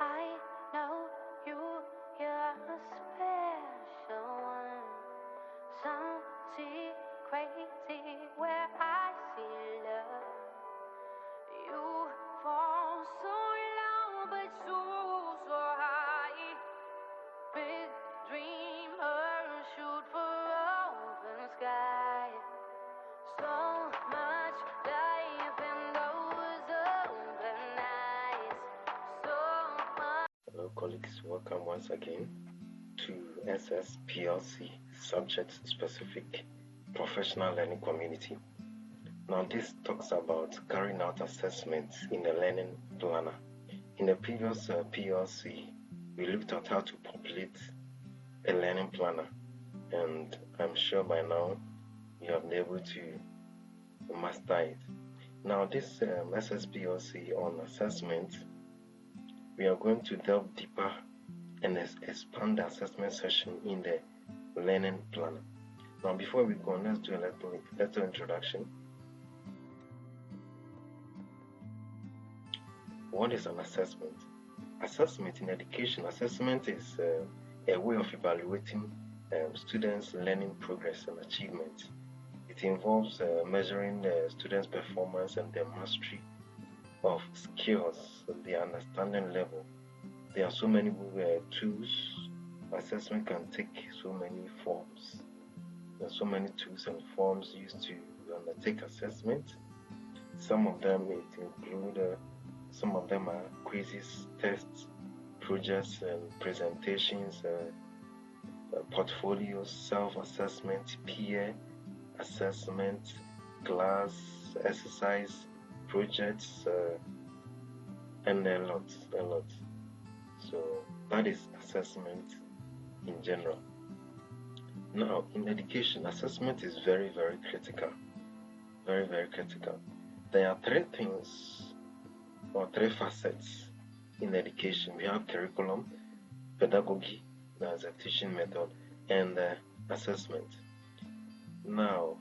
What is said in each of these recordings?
I know you're a special one. Something crazy where I see love. You fall so low, but so high. Big dreamer, shoot for open sky. So much life in those open eyes. So much. Hello, colleagues. Welcome once again to SSPLC, Subject Specific Professional Learning Community. Now, this talks about carrying out assessments in a learning planner. In the previous PLC, we looked at how to populate a learning planner, and I'm sure by now you have been able to master it. Now, this SSPLC on assessment, we are going to delve deeper and expand the assessment session in the learning planner. Now, before we go on, let's do a little introduction. What is an assessment? Assessment in education, assessment is a way of evaluating students' learning progress and achievement. It involves measuring students' performance and their mastery of skills, their understanding level. There are so many tools. Assessment can take so many forms. There are so many tools and forms used to undertake assessment. Some of them some of them are quizzes, tests, projects, and presentations, portfolios, self-assessment, peer assessment, class exercise, projects, and a lot. So that is assessment in general. Now, in education, assessment is very, very critical. Very, very critical. There are three things or three facets in education. We have curriculum, pedagogy, that's a teaching method, and assessment. Now,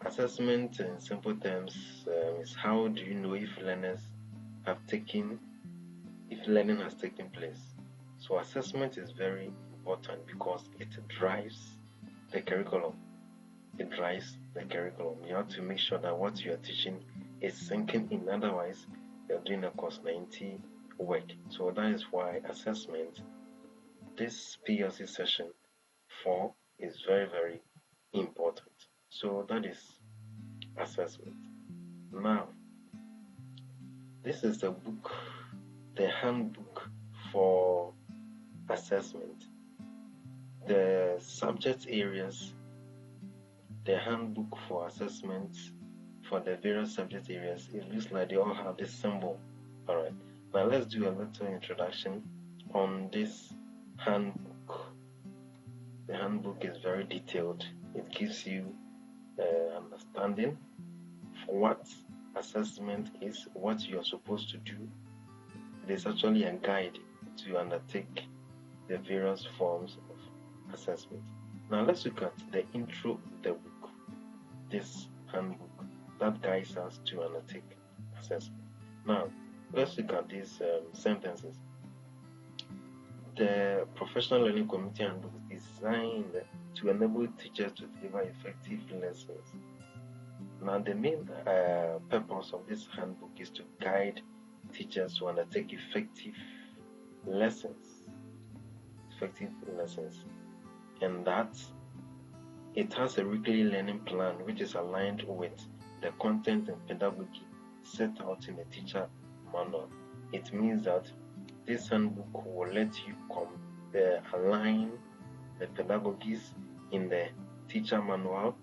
assessment in simple terms is how do you know if learning has taken place. So assessment is very important because it drives the curriculum. It drives the curriculum. You have to make sure that what you are teaching is sinking in. Otherwise, you're doing a course 90 work. So that is why assessment, this PLC session 4, is very, very important. So that is assessment. Now, this is the book, the handbook for assessment. The subject areas, the handbook for assessment for the various subject areas, it looks like they all have this symbol. Alright, now let's do a little introduction on this handbook. The handbook is very detailed. It gives you understanding for what assessment is, what you are supposed to do. It is actually a guide to undertake the various forms of assessment. Now let's look at the intro of the book, this handbook that guides us to undertake assessment. Now let's look at these sentences. The professional learning community handbook is designed to enable teachers to deliver effective lessons. Now, the main purpose of this handbook is to guide teachers to undertake effective lessons, and that it has a weekly learning plan which is aligned with the content and pedagogy set out in the teacher manual. It means that this handbook will let you align the pedagogies in the teacher manual,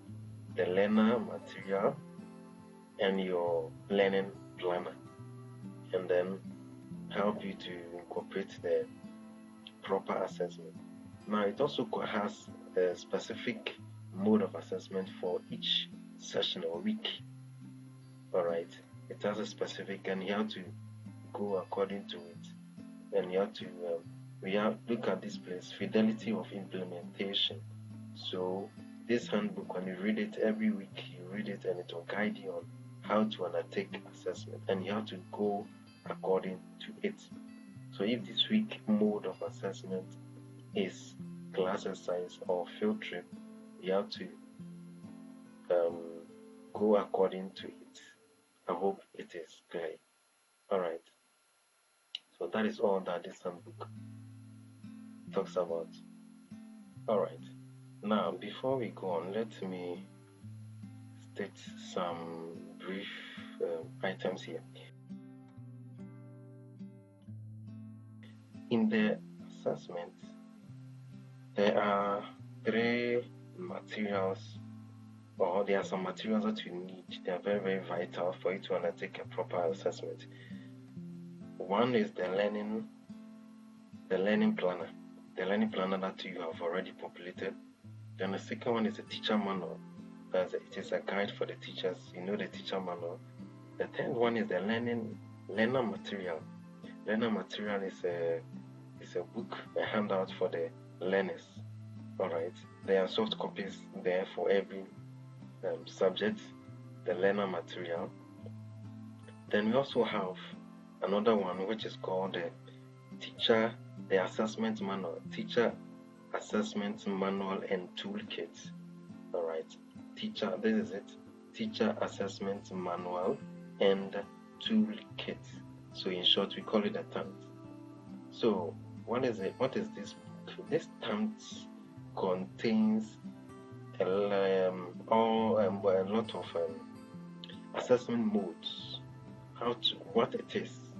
the learner material, and your learning planner, and then help you to incorporate the proper assessment. Now, it also has a specific mode of assessment for each session or week. Alright, it has a specific, and you have to go according to it, and you have to look at this place, fidelity of implementation. So this handbook, when you read it every week, you read it and it will guide you on how to undertake assessment, and you have to go according to it. So if this week mode of assessment is class exercise or field trip, you have to go according to it. I hope it is clear. Alright. So that is all that this handbook talks about. Alright. Now before we go on, let me state some brief items here. In the assessment, there are three materials, or there are some materials that you need. They are very, very vital for you to undertake a proper assessment. One is the learning planner, that you have already populated. Then the second one is the teacher manual. It is a guide for the teachers. You know the teacher manual. The third one is the learner material. Learner material is a book, a handout for the learners. Alright, there are soft copies there for every subject, the learner material. Then we also have another one which is called the assessment manual, teacher assessment manual and toolkit. Alright, this is it, teacher assessment manual and toolkit. So in short, we call it a TAMT. So what is it? What is this book? This TAMT contains a lot of assessment modes, what it is,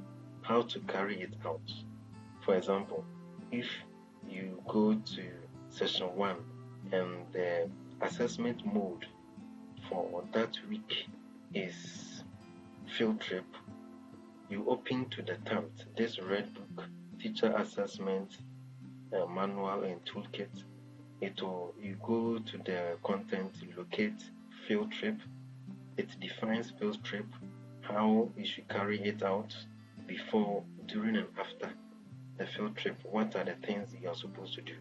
how to carry it out. For example, if you go to session 1 and the assessment mode for that week is field trip, you open to the TAMT, this red book, teacher assessment manual and toolkit. You go to the content, locate field trip. It defines field trip, how you should carry it out before, during, and after the field trip. What are the things you are supposed to do?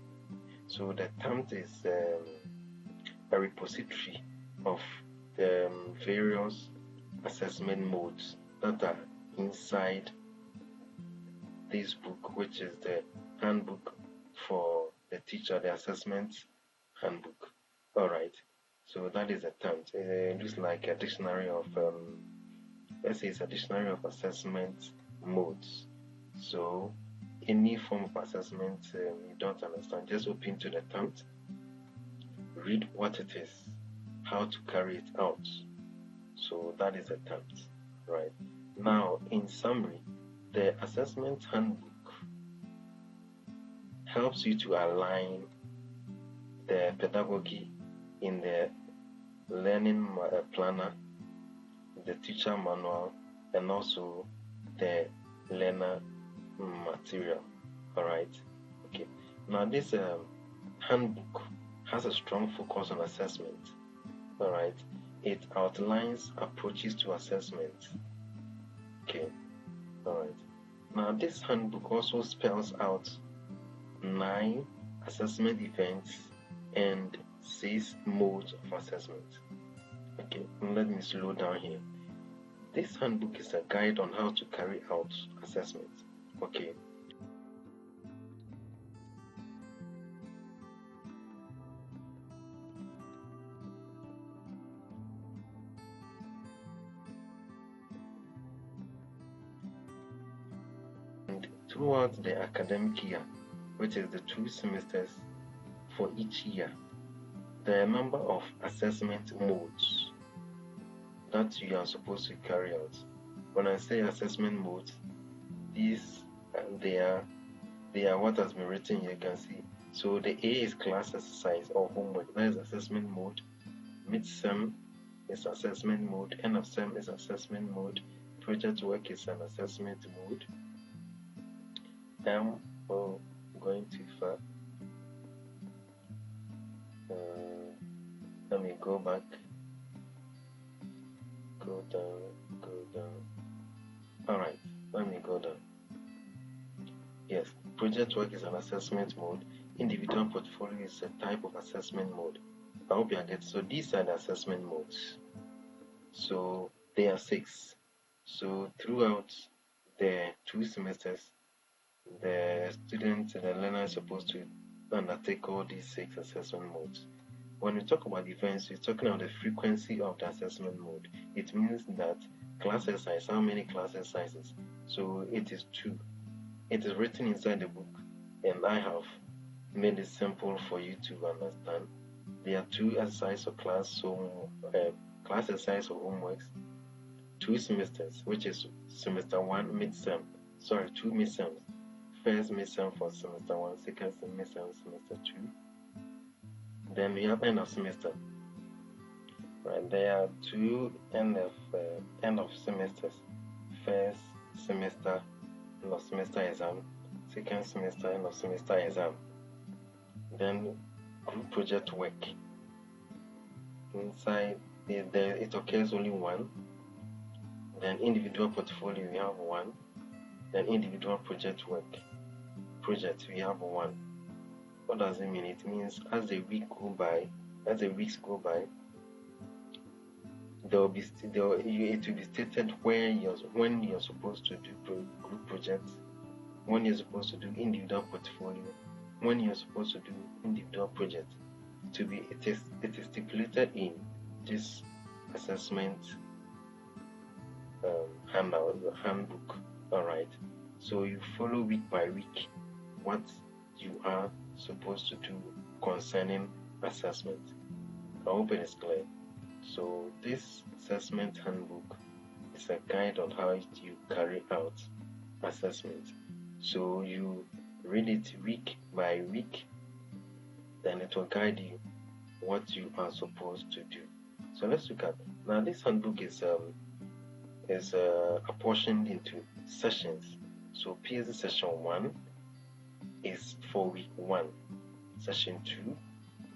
So the TAMT is a repository of the various assessment modes that are inside this book, which is the handbook for the teacher, the assessment handbook. Alright, so that is a TAMT. It looks like a dictionary of let's say it's a dictionary of assessment modes. So any form of assessment you don't understand, just open to the TAMT, read what it is, how to carry it out. So that is a TAMT. Right. Now, in summary, the assessment handbook helps you to align the pedagogy in the learning planner, the teacher manual, and also the learner material. Alright. Okay. Now this handbook has a strong focus on assessment. Alright. It outlines approaches to assessment. Okay. Alright. Now this handbook also spells out 9 assessment events and 6 modes of assessment. Okay, let me slow down here. This handbook is a guide on how to carry out assessment. Okay. And throughout the academic year, which is the 2 semesters for each year, there are a number of assessment modes that you are supposed to carry out. When I say assessment modes, these they are what has been written here. You can see. So the A is class exercise or homework. That is assessment mode. Mid-sem is assessment mode. End of sem is assessment mode. Project work is an assessment mode. Going too far. Let me go back. Go down. Alright, let me go down. Yes, project work is an assessment mode. Individual portfolio is a type of assessment mode. I hope you get. So these are the assessment modes. So there are 6. So throughout the 2 semesters, the learner is supposed to undertake all these 6 assessment modes. When we talk about events, we're talking about the frequency of the assessment mode. It means that class exercise, how many class exercises? So it is 2. It is written inside the book, and I have made it simple for you to understand. There are 2 exercises for class, so class exercise or homeworks, 2 semesters, which is semester 1 midterm. 2 midterms. First midterm for semester 1, second midterm semester 2. Then we have end of semester. Right, there are 2 end of semesters. First semester end of semester exam, second semester end of semester exam. Then group project work. Inside it occurs only 1. Then individual portfolio we have 1. Then individual project work. We have 1. What does it mean? It means as the weeks go by, it will be stated when you're supposed to do group projects, when you're supposed to do individual portfolio, when you're supposed to do individual project. It is stipulated in this assessment handbook. All right. So you follow week by week what you are supposed to do concerning assessment. I hope it is clear. So this assessment handbook is a guide on how you carry out assessment. So you read it week by week, then it will guide you what you are supposed to do. So let's look at now. This handbook is apportioned into sessions. So PLC session 1 is for week 1. Session 2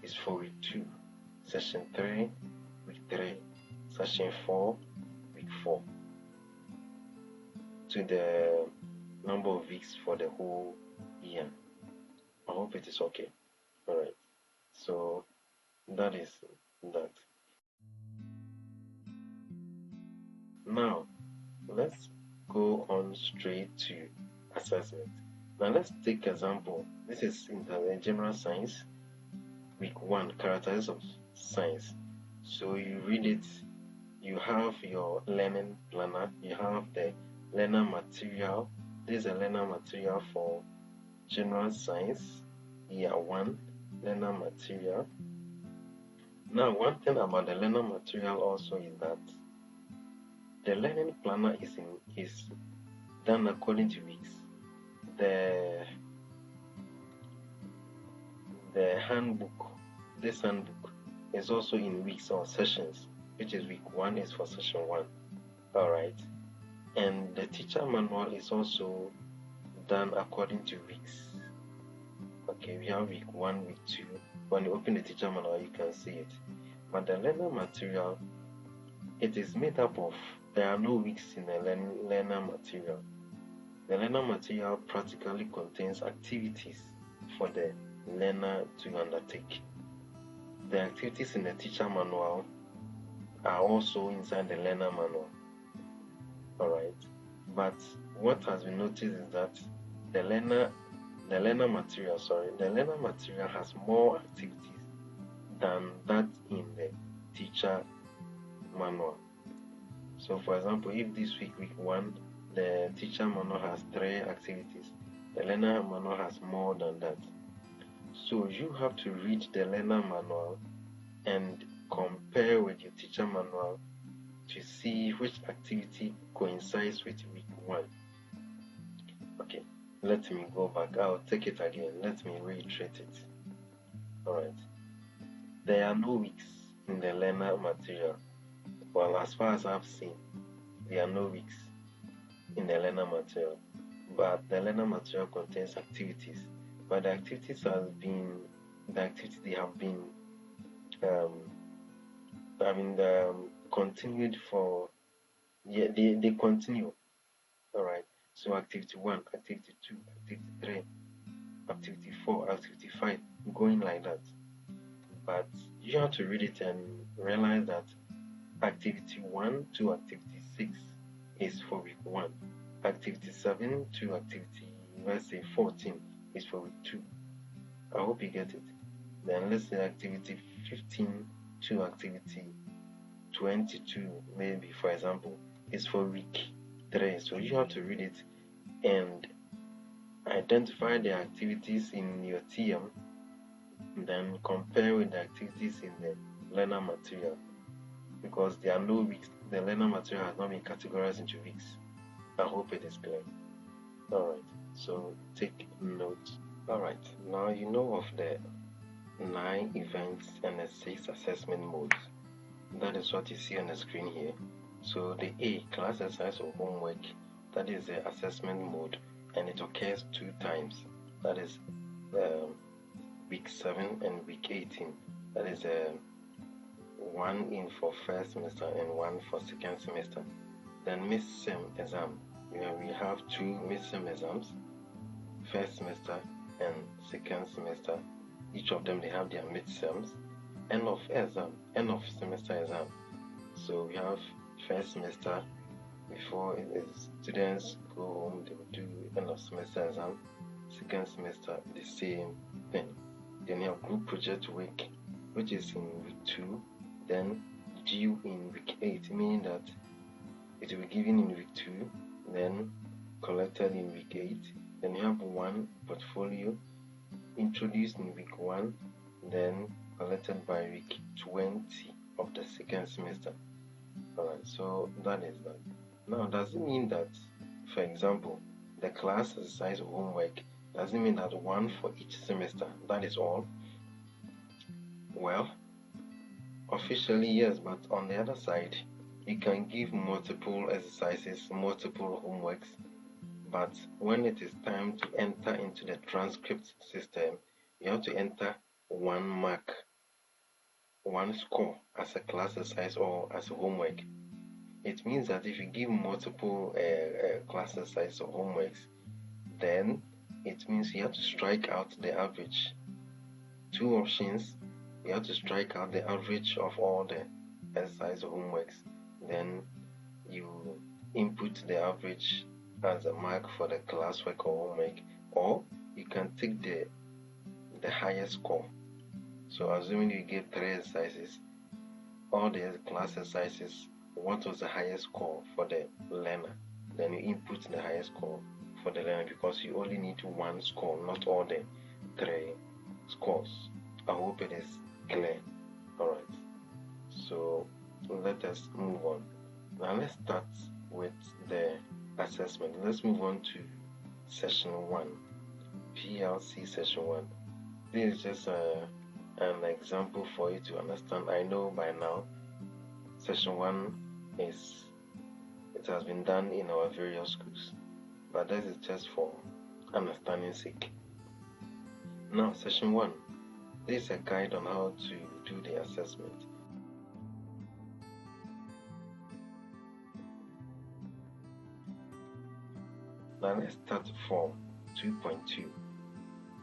is for week 2. Session 3, week 3. Session 4, week 4. To the number of weeks for the whole year. I hope it is okay. Alright. So that is that. Now let's go on straight to assessment. Now let's take example. This is in the general science, week 1, characteristics of science. So you read it, you have your learning planner, you have the learner material. This is a learner material for general science, year 1, learner material. Now one thing about the learner material also is that the learning planner is done according to weeks. The handbook, this handbook is also in weeks or sessions, which is week 1 is for session 1. Alright. And the teacher manual is also done according to weeks. Okay, we have week 1, week 2. When you open the teacher manual, you can see it. But the learner material, it is made up of, there are no weeks in the learner material. The learner material practically contains activities for the learner to undertake. The activities in the teacher manual are also inside the learner manual. Alright. But what has been noticed is that the learner material has more activities than that in the teacher manual. So for example, if this week 1, the teacher manual has 3 activities, the learner manual has more than that. So you have to read the learner manual and compare with your teacher manual to see which activity coincides with week 1. Okay, let me go back. I'll take it again. Let me reiterate it. Alright. There are no weeks in the learner material. Well, as far as I've seen, there are no weeks in the learner material. But the learner material contains activities. But the activities have been continued for, they continue. Alright. So activity 1, activity 2, activity 3, activity 4, activity 5, going like that. But you have to read it and realize that activity 1 to activity 6 is for week 1. Activity 7 to activity let's say 14 is for week 2. I hope you get it. Then let's say activity 15 to activity 22, maybe for example, is for week 3. So you have to read it and identify the activities in your TM, then compare with the activities in the learner material, because there are no weeks. The learner material has not been categorized into weeks. I hope it is clear. Alright, so take note. Alright, now you know of the 9 events and the 6 assessment modes. That is what you see on the screen here. So the A, class exercise or homework, that is the assessment mode, and it occurs 2 times. That is week 7 and week 18. That is one in for first semester and one for second semester. Then midterm exam, where we have 2 midterm exams, first semester and second semester. Each of them, they have their midterms. End of semester exam. So we have first semester, before students go home, they will do end of semester exam. Second semester, the same thing. Then you have group project week, which is in week 2, then due in week 8, meaning that it will be given in week 2, then collected in week 8. Then you have one portfolio introduced in week 1, then collected by week 20 of the second semester. Alright, so that is that. Now, does it mean that, for example, the class exercise or homework, does it mean that one for each semester, that is all? Well, officially yes, but on the other side, you can give multiple exercises, multiple homeworks, but when it is time to enter into the transcript system, you have to enter 1 mark, 1 score as a class exercise or as a homework. It means that if you give multiple class exercises or homeworks, then it means you have to strike out the average. 2 options, you have to strike out the average of all the exercise or homeworks. Then you input the average as a mark for the classwork or homework, or you can take the highest score. So assuming you give 3 exercises, all the class exercises, what was the highest score for the learner? Then you input the highest score for the learner, because you only need 1 score, not all the 3 scores. I hope it is clear. Alright, so let us move on. Now let's start with the assessment. Let's move on to session 1, PLC session 1. This is just an example for you to understand. I know by now session 1 it has been done in our various schools, but this is just for understanding sake. Now session 1, this is a guide on how to do the assessment. Now let's start form 2.2.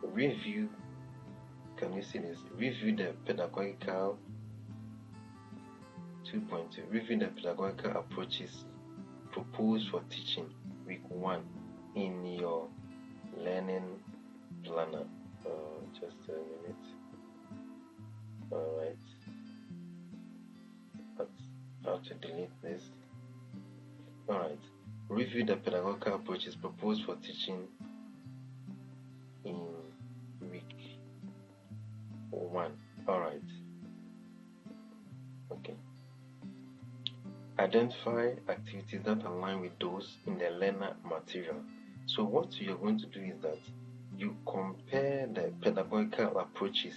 Review. Can you see this? Review the pedagogical 2.2. Review the pedagogical approaches proposed for teaching week 1 in your learning planner. Just a minute. Alright. How to delete this. Alright. Review the pedagogical approaches proposed for teaching in week 1. Alright. Okay. Identify activities that align with those in the learner material. So what you're going to do is that you compare the pedagogical approaches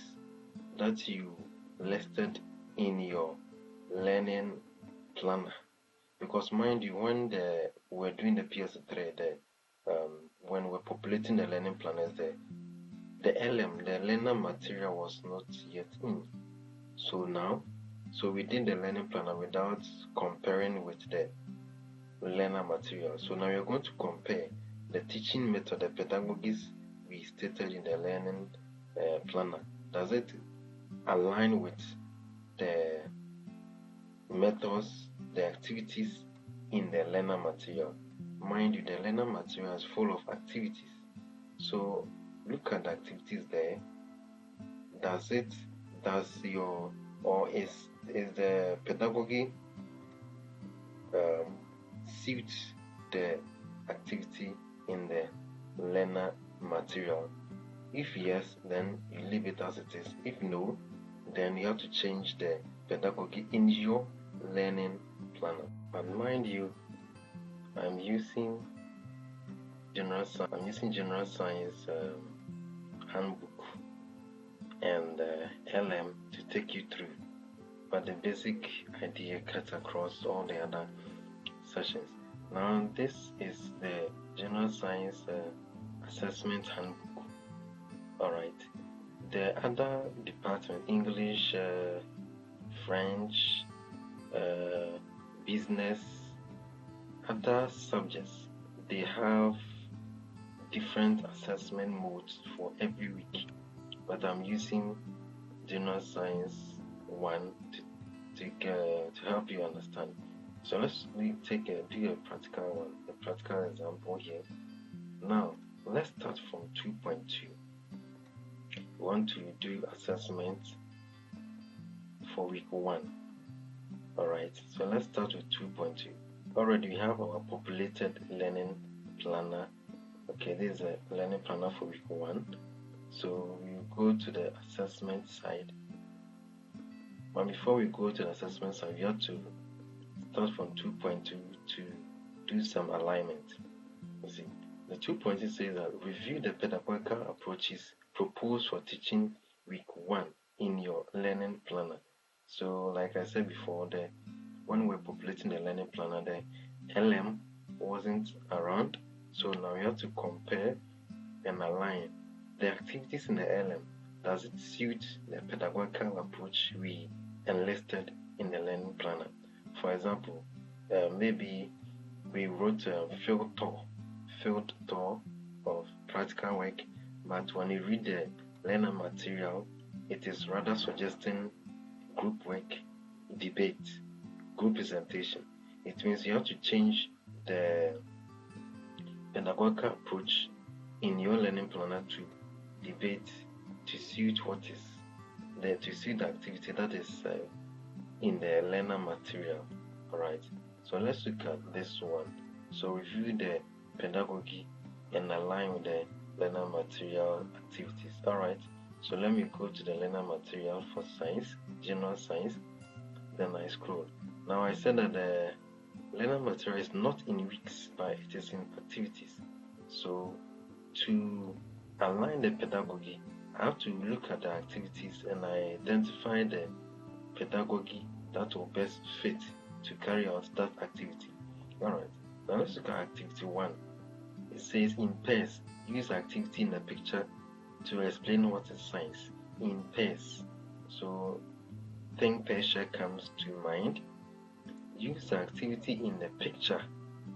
that you listed in your learning planner. Because mind you, when we're doing the PLC 3, when we're populating the learning planners, the LM, the learner material, was not yet in. So we did the learning planner without comparing with the learner material. So now you're going to compare the teaching method, the pedagogies we stated in the learning planner. Does it align with the methods, the activities in the learner material? Mind you, the learner material is full of activities. So look at the activities there. Is the pedagogy suit the activity in the learner material? If yes, then you leave it as it is. If no, then you have to change the pedagogy in your learning planner. And mind you, I'm using general science handbook and LM to take you through, but the basic idea cuts across all the other sessions. Now this is the general science assessment handbook. Alright, the other department, English, French, business, other subjects, they have different assessment modes for every week, but I'm using general science 1 to help you understand. So let's do a practical example here. Now let's start from 2.2. We want to do assessment for week 1. Alright, so let's start with 2.2. Already we have our populated learning planner. Okay, this is a learning planner for week 1. So we go to the assessment side. But before we go to the assessment side, we have to start from 2.2 to do some alignment. You see, the 2.2 says that review the pedagogical approaches proposed for teaching week 1 in your learning planner. So like I said before, when we're populating the learning planner, the LM wasn't around. So now we have to compare and align the activities in the LM. Does it suit the pedagogical approach we enlisted in the learning planner? For example, maybe we wrote a field tour of practical work, but when you read the learner material, it is rather suggesting group work, debate, group presentation. It means you have to change the pedagogical approach in your learning planner to debate to suit to suit the activity that is in the learner material. Alright, so let's look at this one. So review the pedagogy and align with the learner material activities. Alright, so let me go to the learner material for science, general science. Then I scroll. Now I said that the learner material is not in weeks, but it is in activities. So to align the pedagogy, I have to look at the activities and I identify the pedagogy that will best fit to carry out that activity. Alright, now let's look at activity 1. It says in pairs, use activity in the picture to explain what is science. In pairs. So think pair share comes to mind. Use the activity in the picture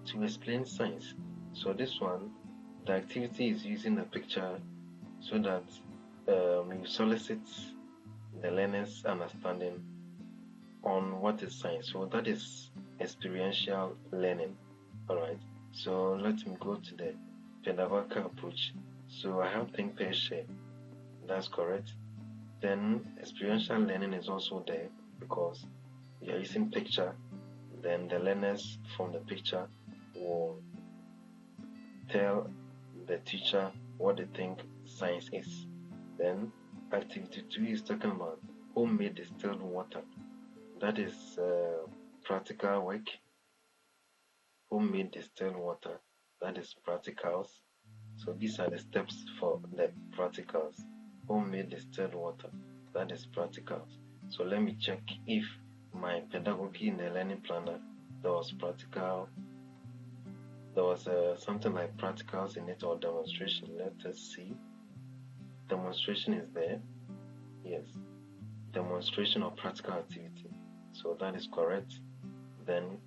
to explain science. So this one, the activity is using the picture so that you solicit the learner's understanding on what is science. So that is experiential learning. Alright, so let me go to the pedagogical approach. So I have think pair share, that's correct. Then experiential learning is also there because we are using picture. Then the learners from the picture will tell the teacher what they think science is. Then activity 2 is talking about homemade distilled water. That is practical work. Homemade distilled water, that is practicals. So these are the steps for the practicals. Homemade distilled water, that is practicals. So let me check if my pedagogy in the learning planner, there was practical, there was something like practicals in it or demonstration. Let us see. Demonstration is there. Yes, demonstration of practical activity. So that is correct. Then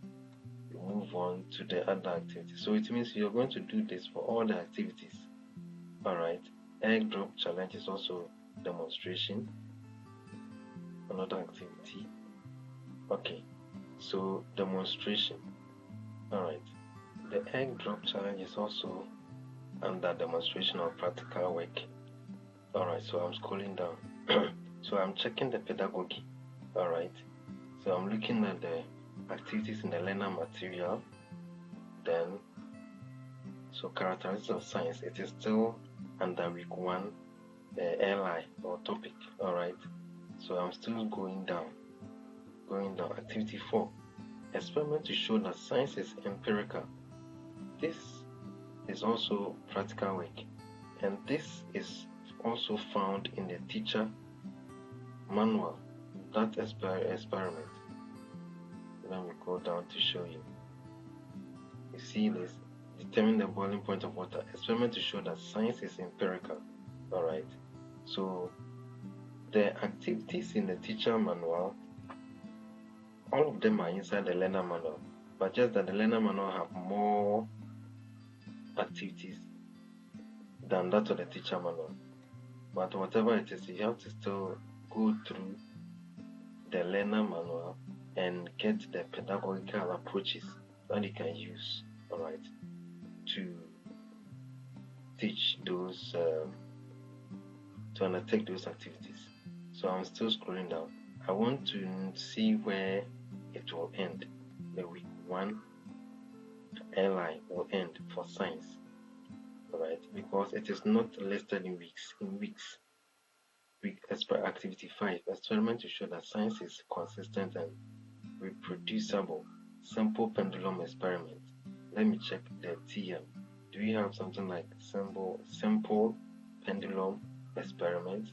you move on to the other activity. So it means you're going to do this for all the activities. Alright, egg drop challenge is also demonstration, another activity. Okay, so demonstration. Alright, the egg drop challenge is also under demonstration of practical work. Alright, so I'm scrolling down. So I'm checking the pedagogy. Alright, so I'm looking at the activities in the learner material. Then, so characteristics of science, it is still under week 1 LI or topic. Alright, so I'm still going down. Activity 4, experiment to show that science is empirical. This is also practical work, and this is also found in the teacher manual, that experiment. Let me go down to show you. You see this, determine the boiling point of water, experiment to show that science is empirical. Alright, so the activities in the teacher manual, all of them are inside the learner manual, but just that the learner manual have more activities than that of the teacher manual. But whatever it is, you have to still go through the learner manual and get the pedagogical approaches that you can use, alright, to teach those, to undertake those activities. So I'm still scrolling down. I want to see where it will end. The week 1 LI will end for science, alright, because it is not listed in weeks. As per activity 5, experiment to show that science is consistent and reproducible. Simple pendulum experiment. Let me check the TM. Do we have something like simple pendulum experiment?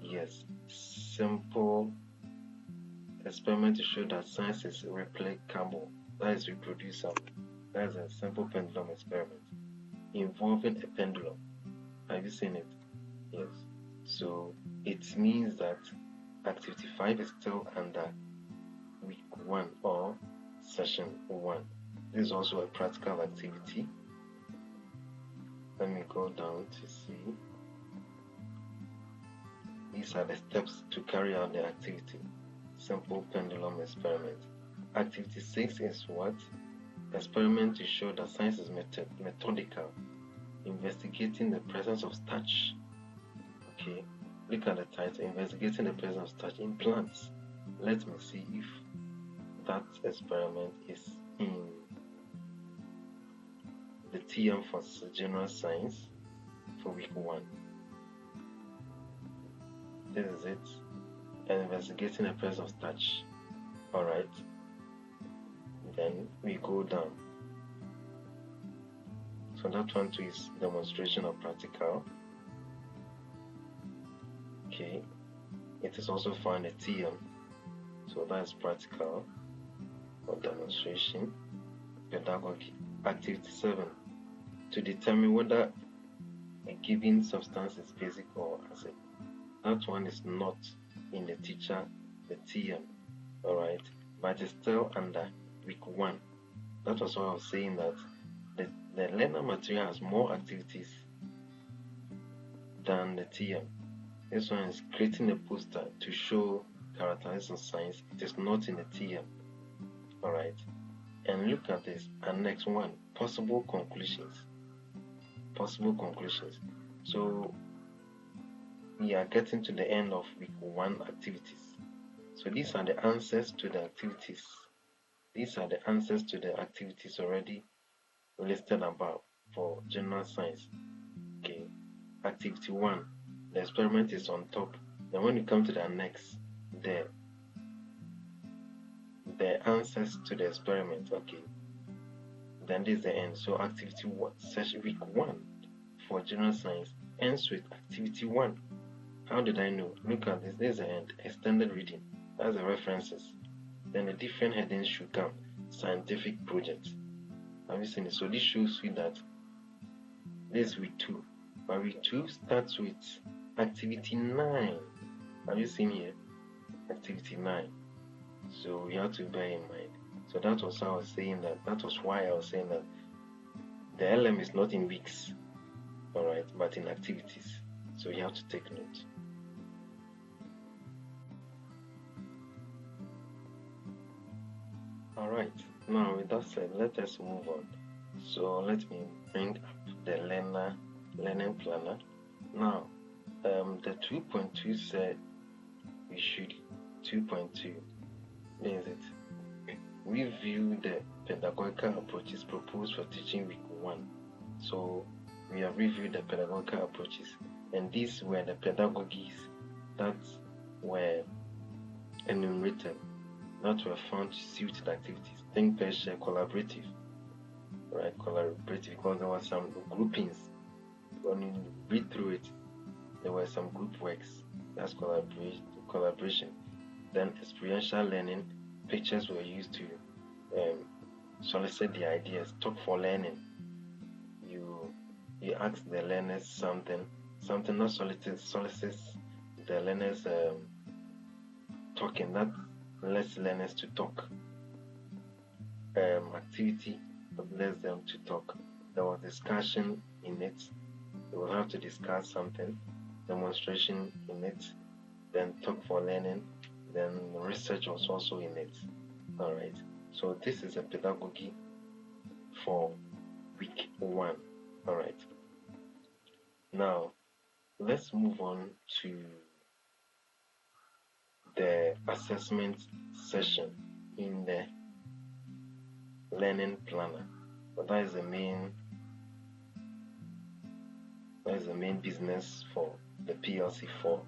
Yes, simple experiment to show that science is replicable. That is reproducible. That is a simple pendulum experiment involving a pendulum. Have you seen it? Yes. So it means that activity 5 is still under week 1 or session 1. This is also a practical activity. Let me go down to see. These are the steps to carry out the activity. Simple pendulum experiment. Activity 6 is what? Experiment to show that science is methodical. Investigating the presence of starch. Okay, look at the title, investigating the presence of starch in plants. Let me see if that experiment is in the TM for general science for week 1. This is it. And investigating the presence of starch. Alright. Then we go down. So that one too is demonstration of practical. Okay. It is also found a TM. So that's practical or demonstration. Pedagogy. Activity 7. To determine whether a given substance is basic or acid. That one is not in the teacher, the TM. Alright. But it's still under week 1. That was why I was saying that the learner material has more activities than the TM. This one is creating a poster to show characteristics of science. It is not in the TM. Alright. And look at this. And next one, possible conclusions. So we are getting to the end of week 1 activities. So these are the answers to the activities. Already listed above for general science. Okay. Activity 1, the experiment is on top. Then when you come to the annex, the answers to the experiment. Okay. Then this is the end. So activity 1, session week 1 for general science ends with activity 1. How did I know? Look at this. This is the end. Extended reading. That's the references. Then the different headings should come. Scientific projects. Have you seen it? So this shows you that this is week 2. But week 2 starts with activity 9. Have you seen here? Activity 9. So we have to bear in mind. So that was how I was saying that. That was why I was saying that the LM is not in weeks, alright, but in activities. So you have to take note. Alright, now with that said, let us move on. So let me bring up the learning planner. Now, the 2.2 said we should 2.2 means it. Review the pedagogical approaches proposed for teaching week 1. So we have reviewed the pedagogical approaches, and these were the pedagogies that were enumerated, that were found to suit the activities. Think, pair, share, collaborative, right? Collaborative, because there were some groupings. When you read through it, there were some group works. That's collaboration. Then experiential learning, pictures were used to solicit the ideas. Talk for learning. You ask the learners something not solicits the learners talking, that lets learners to talk. Activity that lets them to talk. There was discussion in it. They will have to discuss something. Demonstration in it. Then talk for learning. Then research was also in it. Alright. So this is a pedagogy for week 1. Alright. Now let's move on to the assessment session in the learning planner. But that is the main business for the PLC 4.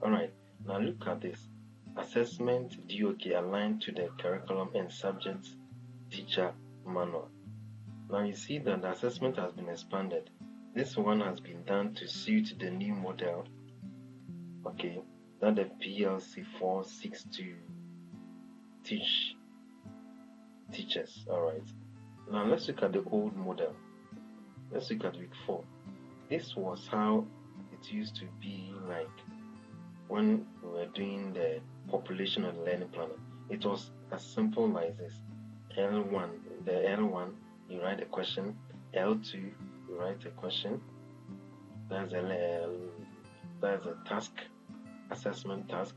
Alright, now look at this. Assessment DOK aligned to the curriculum and subject teacher manual. Now you see that the assessment has been expanded. This one has been done to suit the new model, okay, that the PLC 4 seeks to teach teachers. Alright, now let's look at the old model. Let's look at week 4. This was how it used to be like when we were doing the population of the learning planner. It was as simple as this. L1, the L1, you write a question. L2, you write a question. That's a task, assessment task.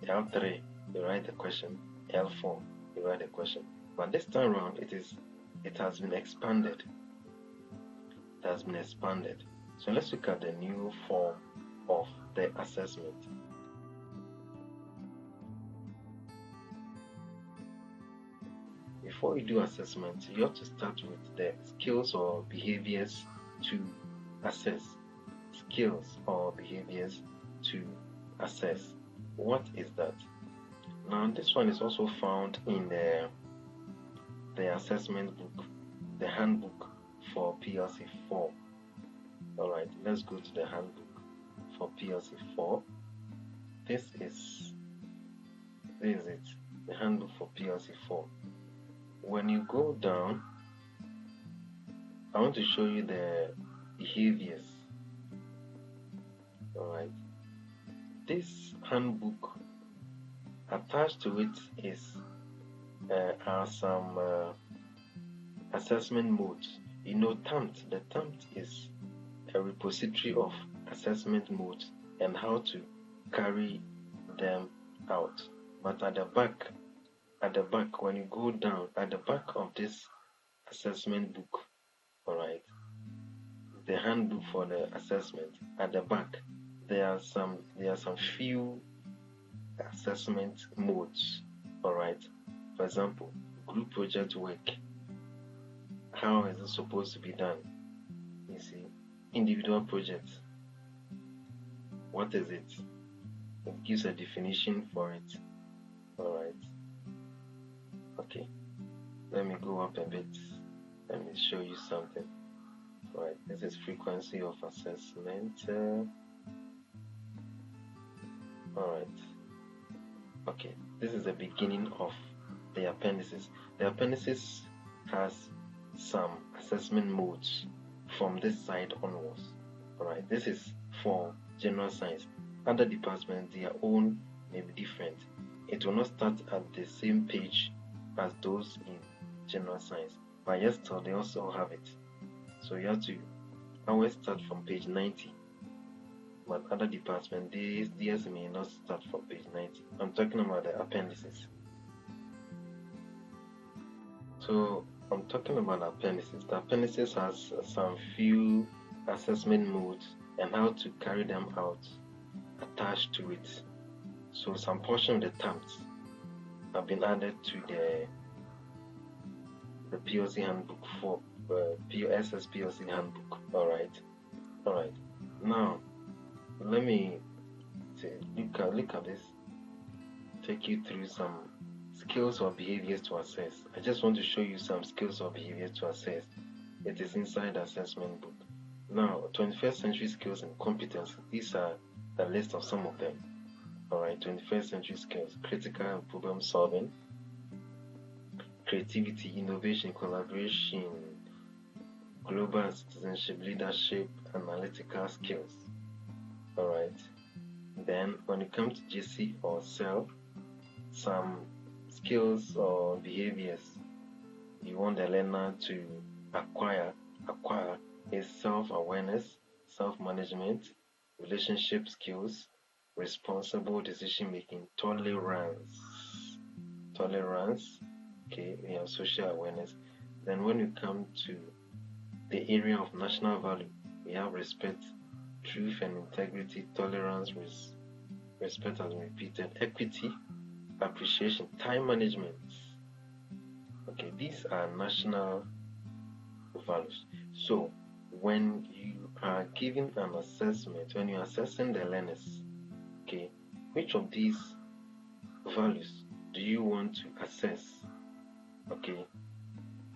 L3, you write a question. L4, you write a question. But this time around, it has been expanded. It has been expanded. So let's look at the new form of the assessment. Before you do assessment, you have to start with the skills or behaviors to assess. Skills or behaviors to assess. What is that? Now this one is also found in the assessment book, the handbook for PLC 4. Alright, let's go to the handbook for PLC 4. This is it, the handbook for PLC 4. When you go down, I want to show you the behaviors. Alright, this handbook, attached to it are some assessment modes. You know, TAMT. The TAMT is a repository of assessment modes and how to carry them out. But at the back, when you go down, at the back of this assessment book, alright, the handbook for the assessment, at the back, there are some few assessment modes, alright. For example, group project work. How is it supposed to be done? You see, individual project. What is it? It gives a definition for it. Alright. Okay. Let me go up a bit. Let me show you something. Alright, this is frequency of assessment. Alright. Okay, this is the beginning of the appendices. The appendices has some assessment modes from this side onwards. Alright, this is for general science. Other departments, their own may be different. It will not start at the same page as those in general science, but yes, still they also have it. So you have to always start from page 90. But other departments, theirs may not start from page 90. I'm talking about the appendices. So I'm talking about appendices. The appendices has some few assessment modes and how to carry them out attached to it. So some portion of the terms have been added to the PLC handbook for PSS PLC handbook. All right. Now let me look at this. Take you through some skills or behaviors to assess. I just want to show you some skills or behaviors to assess. It is inside the assessment book. Now, 21st century skills and competence. These are the list of some of them. All right, 21st century skills: critical problem solving, creativity, innovation, collaboration, global citizenship, leadership, analytical skills. All right. Then, when it comes to GC or self, some skills or behaviors you want the learner to acquire is self-awareness, self-management, relationship skills, responsible decision-making, tolerance. Okay, we have social awareness. Then when you come to the area of national value, we have respect, truth and integrity, tolerance, respect as repeated, equity, appreciation, time management. Okay, these are national values. So when you are giving an assessment, when you're assessing the learners, okay, which of these values do you want to assess? Okay,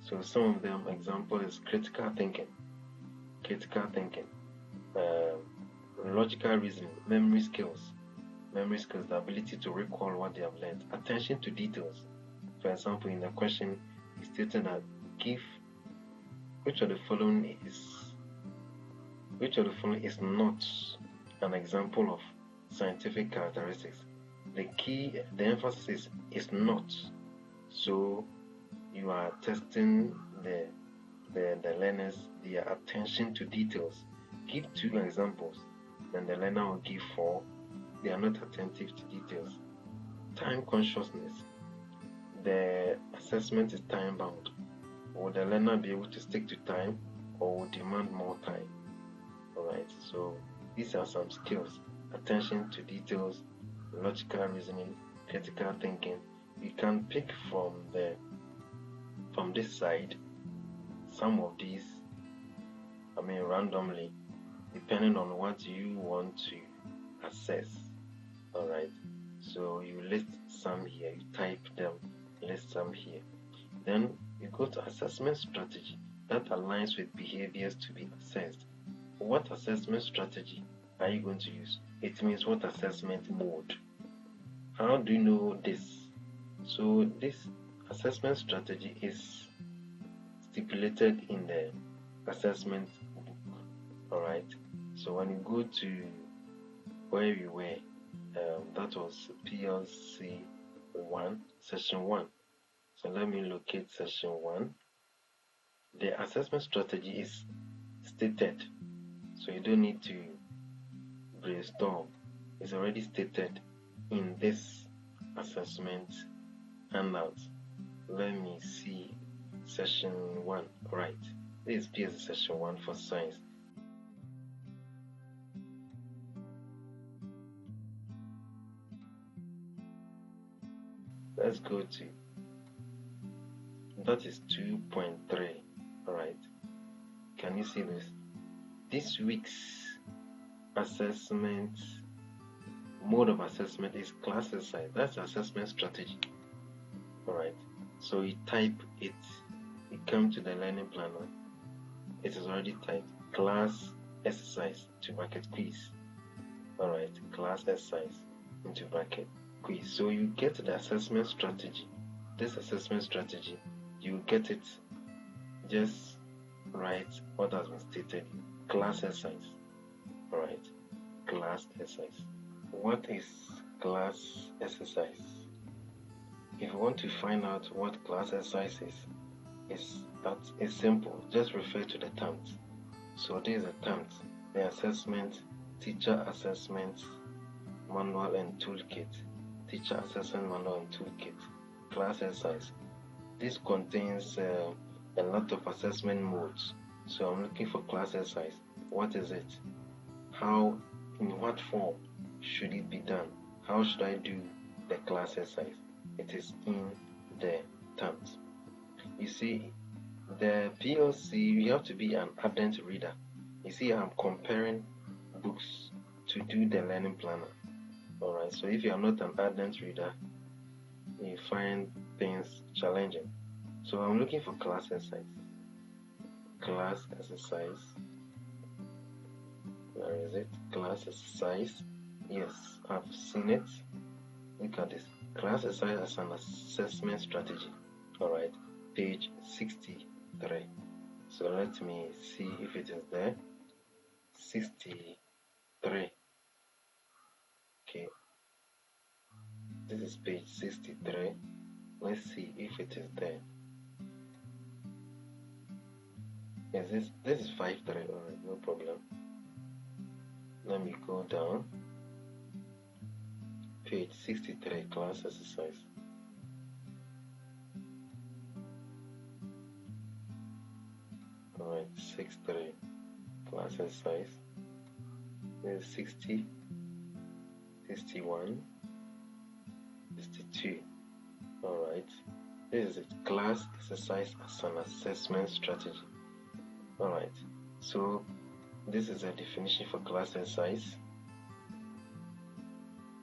so some of them, example is critical thinking, logical reasoning, memory skills, the ability to recall what they have learned, attention to details. For example, in the question, he stated that give which of the following is not an example of scientific characteristics. The emphasis is not. So you are testing the learners, their attention to details. Give 2 examples, then the learner will give 4. They are not attentive to details. Time consciousness. The assessment is time bound. Will the learner be able to stick to time or will demand more time? Alright, so these are some skills: attention to details, logical reasoning, critical thinking. You can pick from this side some of these, randomly, depending on what you want to assess. Alright, so you list some here, you type them, list some here. Then you go to assessment strategy that aligns with behaviors to be assessed. What assessment strategy are you going to use? It means what assessment mode. How do you know this? So this assessment strategy is stipulated in the assessment book. Alright, so when you go to where we were, that was PLC 1, session 1. So let me locate session 1. The assessment strategy is stated, so you don't need to brainstorm. It's already stated in this assessment handout. Let me see session 1. Right, this is PLC session 1 for science. Let's go to, that is 2.3. Alright, can you see this? This week's assessment mode of assessment is class exercise. That's assessment strategy. Alright, so you type it, you come to the learning planner, it is already typed class exercise to bracket quiz. Alright, class exercise into bracket quiz. So you get the assessment strategy. This assessment strategy, you get it, just write what has been stated. Class exercise. Alright, class exercise. What is class exercise? If you want to find out what class exercise is simple. Just refer to the terms. So these are terms: the assessment, teacher assessment manual and toolkit, teacher assessment manual and toolkit, class exercise. This contains a lot of assessment modes. So I'm looking for class exercise. What is it? How, in what form should it be done? How should I do the class exercise? It is in the terms. You see, the PLC, you have to be an ardent reader. You see, I'm comparing books to do the learning planner. Alright, so if you are not an ardent reader, you find things challenging. So I'm looking for class exercise. Class exercise. Where is it? Class exercise. Yes, I've seen it. Look at this. Class exercise as an assessment strategy. Alright, page 63. So let me see if it is there. 63. Okay. This is page 63. Let's see if it is there. Is this is 5.3. Alright, no problem. Let me go down. Page 63, class exercise. Alright, 6.3, class exercise. This is 60, 61, 62. Alright, this is it. Class exercise as an assessment strategy. Alright, so this is a definition for class exercise.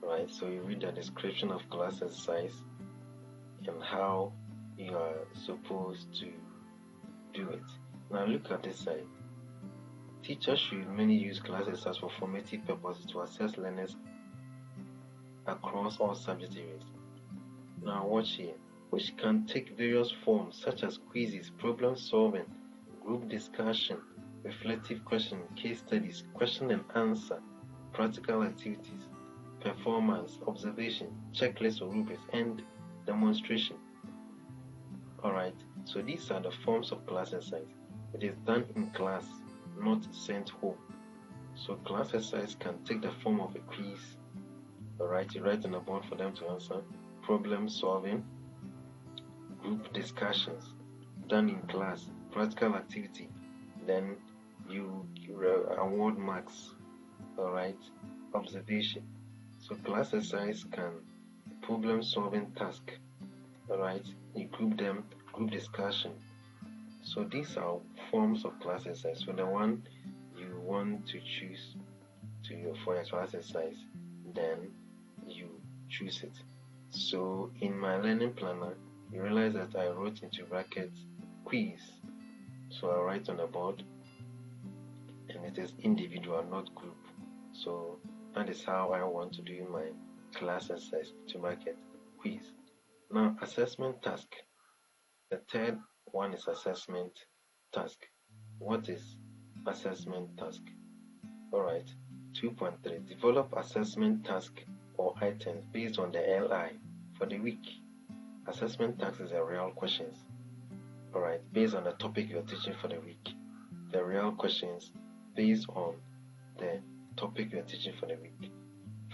Right, so you read the description of class exercise and how you are supposed to do it. Now look at this side. Teachers should mainly use class exercise for formative purposes to assess learners across all subject areas. Now watch here, which can take various forms such as quizzes, problem solving, group discussion, reflective questioning, case studies, question and answer, practical activities, performance, observation, checklist or rubrics, and demonstration. Alright, so these are the forms of class exercise. It is done in class, not sent home. So class exercise can take the form of a quiz. Alright, you write on a board for them to answer. Problem solving, group discussions, done in class, practical activity. Then you award marks. Alright, observation. So class exercise can problem solving task. Alright, you group them, group discussion. So these are forms of class exercise. So the one you want to choose for your class exercise, then you choose it. So in my learning planner, you realize that I wrote into brackets quiz. So I write on the board, and it is individual, not group. So that is how I want to do my class exercise, to market quiz. Now, assessment task. The third one is assessment task. What is assessment task? Alright, 2.3. Develop assessment task or items based on the LI for the week. Assessment task is the real questions. Alright, based on the topic you're teaching for the week. The real questions based on the topic we are teaching for the week.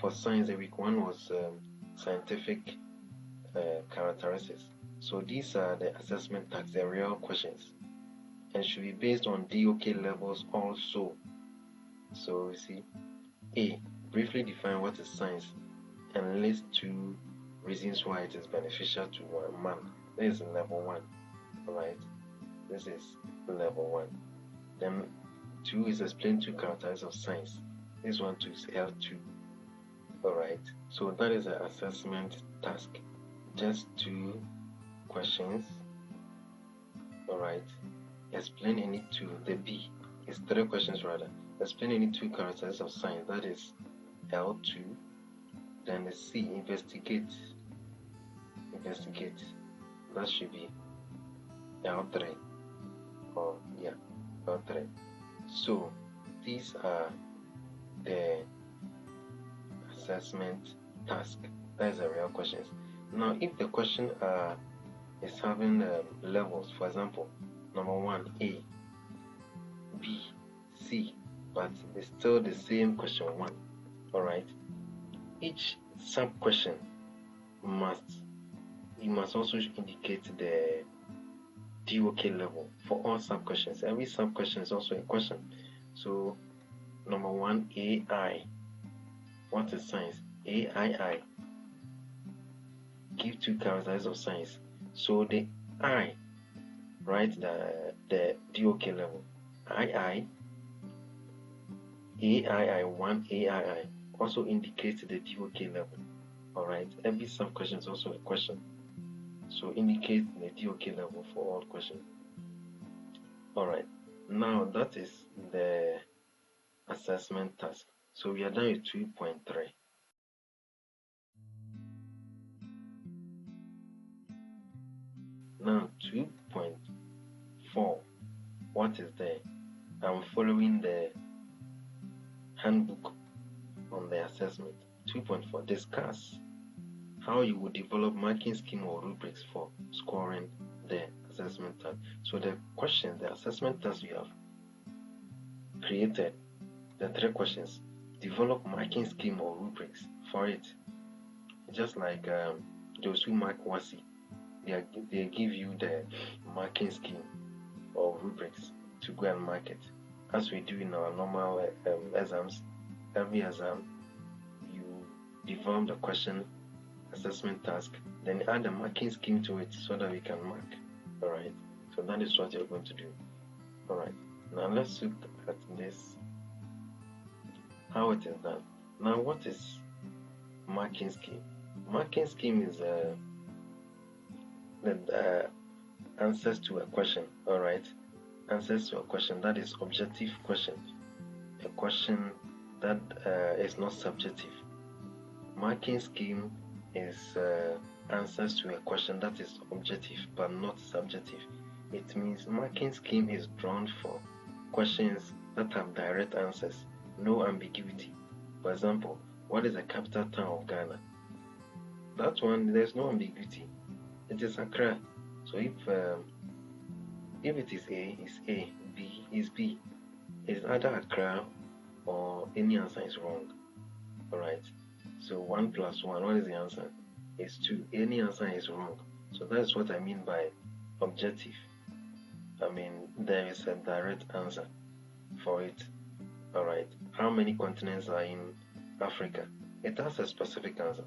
For science, the week one was scientific characteristics. So these are the assessment tasks, the real questions, and should be based on DOK levels also. So you see, A, briefly define what is science and list 2 reasons why it is beneficial to one man. This is level 1. Alright, this is level 1. Then 2 is explain 2 characteristics of science. This one too is L2. Alright, so that is an assessment task. Just 2 questions. Alright, explain any 2. The B is 3 questions rather. Explain any 2 characteristics of science. That is L2. Then the C, investigate. That should be L3. Oh yeah, L3. So these are the assessment task. That is the real questions. Now, if the question is having levels, for example, number 1 A, B, C, but it's still the same question 1. All right. Each sub question must also indicate the DOK level for all sub-questions. Every sub-question is also a question. So, number 1, AI. What is science? AII. Give 2 characteristics of science. So the I, right, the DOK level. II, AII1, AII also indicates the DOK level. Alright, every sub-question is also a question. So indicate the DOK level for all questions. Alright, now that is the assessment task. So we are done with 2.3. Now 2.4, what is there? I'm following the handbook on the assessment. 2.4, discuss how you would develop marking scheme or rubrics for scoring the assessment task. So the question, the assessment task we have created, the 3 questions, develop marking scheme or rubrics for it. Just like those who mark WASI, they give you the marking scheme or rubrics to go and mark it. As we do in our normal exams, every exam, you develop the question, assessment task, then add a marking scheme to it so that we can mark. Alright, so that is what you're going to do. Alright, now let's look at this, how it is done. Now, what is marking scheme? Marking scheme is the answers to a question. Alright, answers to a question that is objective question, a question that is not subjective. Marking scheme is answers to a question that is objective but not subjective. It means marking scheme is drawn for questions that have direct answers, no ambiguity. For example, what is the capital town of Ghana? That one, there's no ambiguity. It is Accra. So if it is A, it's A, B is B. It's either Accra or any answer is wrong. Alright. So 1 plus 1, what is the answer? It's 2. Any answer is wrong. So that's what I mean by objective. I mean, there is a direct answer for it. Alright. How many continents are in Africa? It has a specific answer.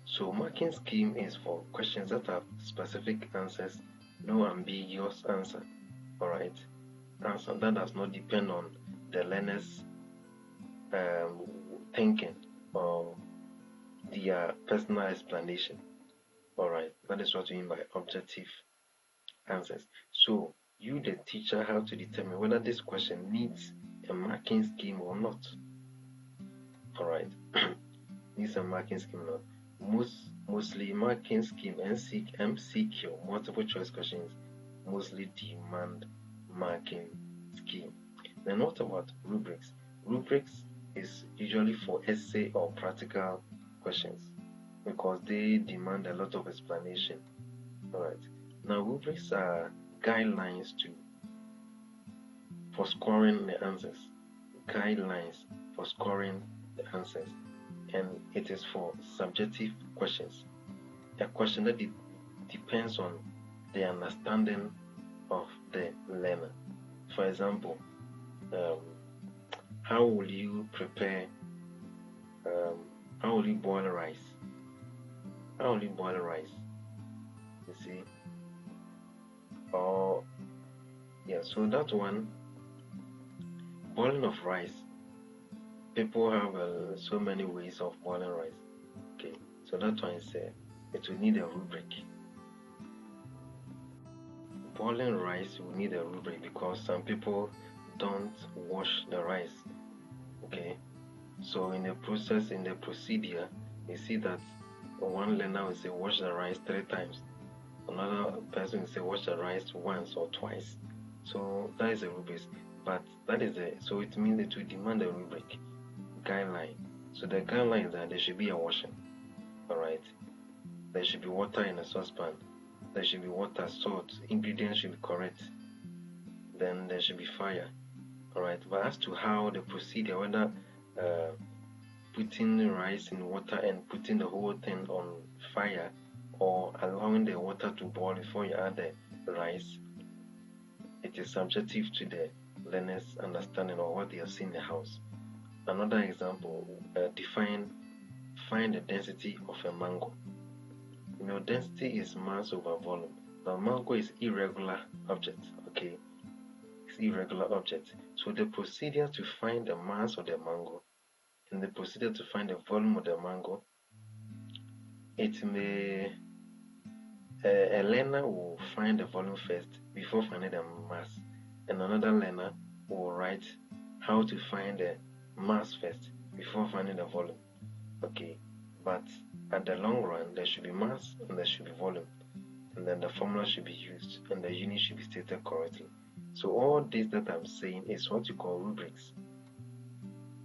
So marking scheme is for questions that have specific answers, no ambiguous answer. Alright. Answer that does not depend on the learner's thinking or their personal explanation. Alright, that is what we mean by objective answers. So you, the teacher, have to determine whether this question needs a marking scheme or not. Alright, needs a marking scheme or not. Mostly marking scheme, MCQ, multiple choice questions, mostly demand marking scheme. Then what about rubrics? Rubrics is usually for essay or practical questions because they demand a lot of explanation. Alright. Now rubrics are guidelines for scoring the answers. Guidelines for scoring the answers. And it is for subjective questions. A question that depends on the understanding of the learner. For example, how will you prepare, how will you boil rice? How will you boil rice? You see? Or, yeah, so that one, boiling of rice. People have so many ways of boiling rice. Okay, so that one is it will need a rubric. Boiling rice will need a rubric because some people don't wash the rice. Okay, so in the process, in the procedure, you see that one learner will say wash the rice 3 times, another person will say wash the rice once or twice. So that is a rubric, but that is so it means it will demand a rubric guideline. So the guideline is that there should be a washing. Alright, there should be water in a saucepan, there should be water, salt, ingredients should be correct, then there should be fire. Alright, but as to how the procedure, whether putting the rice in water and putting the whole thing on fire or allowing the water to boil before you add the rice, it is subjective to the learner's understanding of what they have seen in the house. Another example, find the density of a mango. Density is mass over volume. Now, mango is irregular object, okay? It's irregular object. So the procedure to find the mass of the mango and the procedure to find the volume of the mango, it may a learner will find the volume first before finding the mass, and another learner will write how to find the mass first before finding the volume. Okay, but at the long run, there should be mass and there should be volume, and then the formula should be used and the unit should be stated correctly. So all this that I'm saying is what you call rubrics.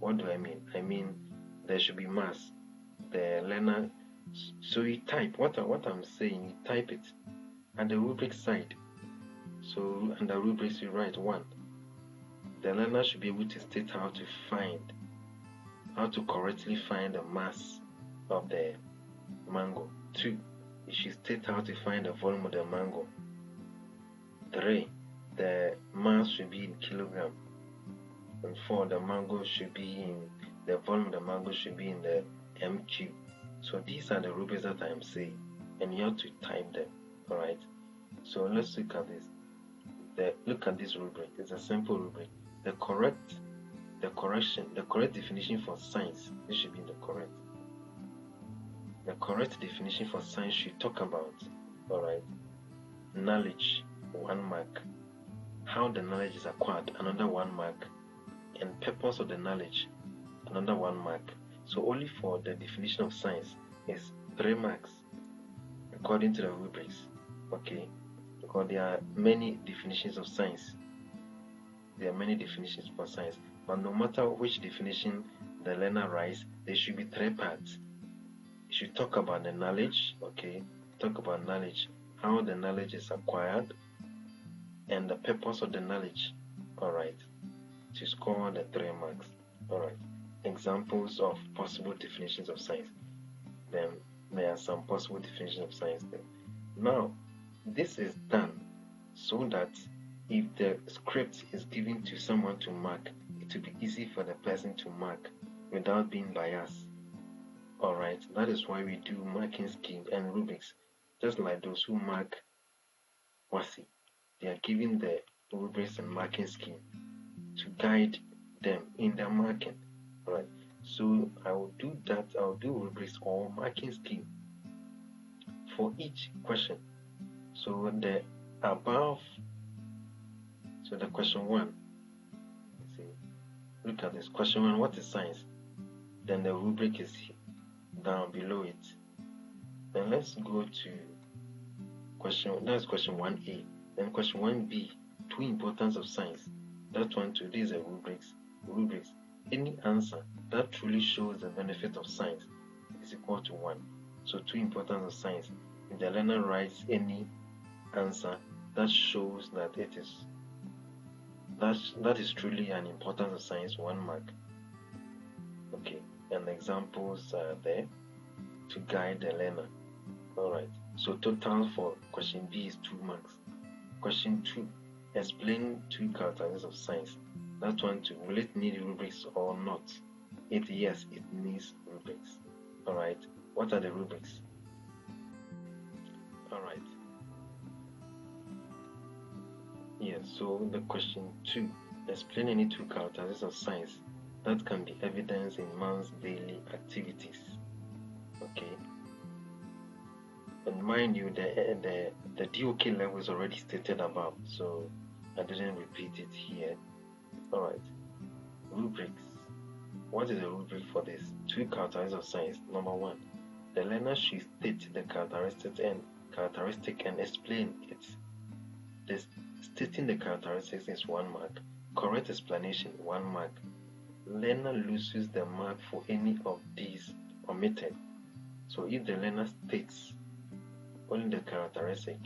What do I mean? I mean there should be mass. The learner, so you type what I'm saying, you type it at the rubric side. So under rubrics you write 1. The learner should be able to state how to correctly find the mass of the mango. 2, you should state how to find the volume of the mango. 3, the mass should be in kilogram. And 4, the volume of the mango should be in the m3. So these are the rubrics that I am saying, and you have to type them. Alright. So let's look at this. Look at this rubric. It's a simple rubric. The correct definition for science. This should be the correct. The correct definition for science should talk about, alright, knowledge, 1 mark. How the knowledge is acquired, another 1 mark. And purpose of the knowledge, another 1 mark. So only for the definition of science is 3 marks according to the rubrics. Okay, because there are many definitions of science. There are many definitions for science, but no matter which definition the learner writes, there should be 3 parts. You should talk about the knowledge, okay? Talk about knowledge, how the knowledge is acquired, and the purpose of the knowledge. Alright, to score the 3 marks. Alright, examples of possible definitions of science. Then there are some possible definitions of science there. Now, this is done so that if the script is given to someone to mark, it will be easy for the person to mark without being biased. Alright, that is why we do marking scheme and rubrics. Just like those who mark WASI, they are given the rubrics and marking scheme to guide them in their marking. Alright, so I will do that. I will do rubrics or marking scheme for each question. So the question 1, look at this. Question 1, what is science? Then the rubric is down below it. Then let's go to that's question 1A. Then question 1B, 2 importance of science. That one too, these are rubrics. Any answer that truly shows the benefit of science is equal to 1. So 2 importance of science. If the learner writes any answer that shows that that is truly an importance of science, 1 mark. Okay, and examples are there to guide the learner. Alright, so total for question B is 2 marks. Question 2, explain 2 characteristics of science. That one too, will it need rubrics or not? Yes, it needs rubrics. Alright, what are the rubrics? Alright. Yes, so the question 2, explain any 2 characteristics of science that can be evidenced in man's daily activities. Okay. And mind you, the DOK level is already stated above, so I didn't repeat it here. Alright. Rubrics. What is a rubric for this? 2 characteristics of science. Number 1, the learner should state the characteristic and explain it. Stating the characteristics is 1 mark. Correct explanation, 1 mark. Learner loses the mark for any of these omitted. So if the learner states only the characteristic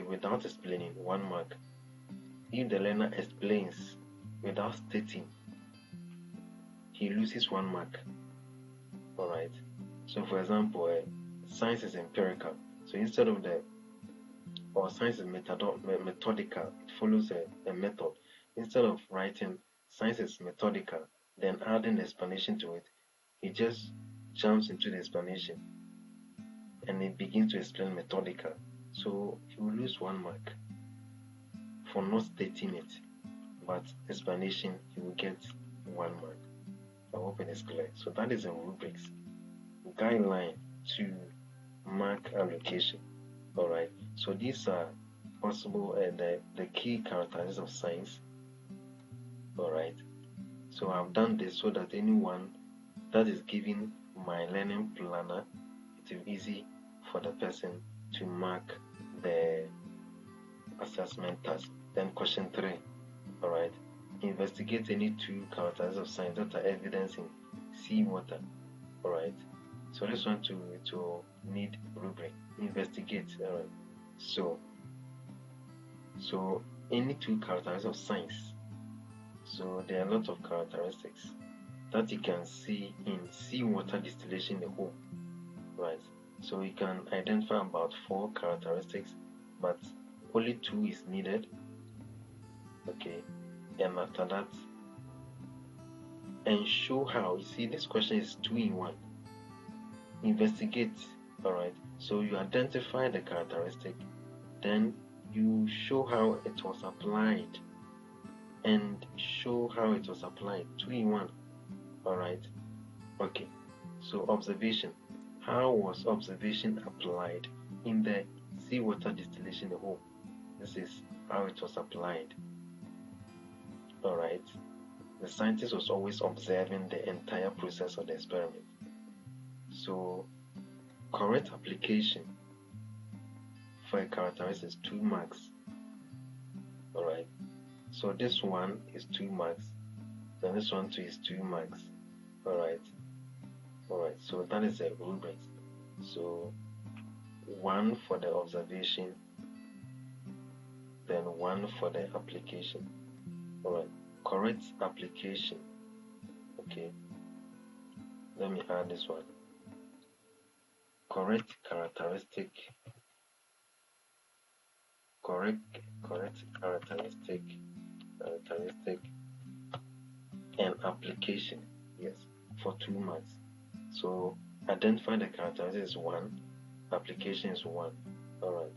without explaining, 1 mark. If the learner explains without stating, he loses 1 mark. Alright. So for example, science is empirical. So instead of the or science is methodical. It follows a method. Instead of writing science is methodical, then adding explanation to it, he just jumps into the explanation and it begins to explain methodical. So he will lose 1 mark for not stating it, but explanation he will get 1 mark. I hope it is clear. So that is a rubrics guideline to mark allocation. Alright, so these are possible the key characteristics of science. Alright, so I've done this so that anyone that is giving my learning planner, it will be easy for the person to mark the assessment task. Then question 3, alright, investigate any 2 characteristics of science that are evidence in seawater. Alright, so this one to need rubric, investigate. Alright, so any 2 characteristics of science. So there are a lot of characteristics that you can see in seawater distillation in the whole. Right, so you can identify about 4 characteristics, but only 2 is needed. Okay, and after that, and show how. You see, this question is 2 in 1. Investigate. Alright, so you identify the characteristic, then you show how it was applied, and show how it was applied. 2 in 1. Alright, okay, so observation. How was observation applied in the seawater distillation hole? This is how it was applied. Alright, the scientist was always observing the entire process of the experiment. So correct application for a characteristic is 2 marks. Alright, so this one is 2 marks, then this one too is 2 marks. Alright, so that is a rubric. So 1 for the observation, then 1 for the application. Alright, correct application. Okay, let me add this one. Correct characteristic, characteristic and application, yes, for 2 marks. So identify the characteristic is 1, application is 1. Alright,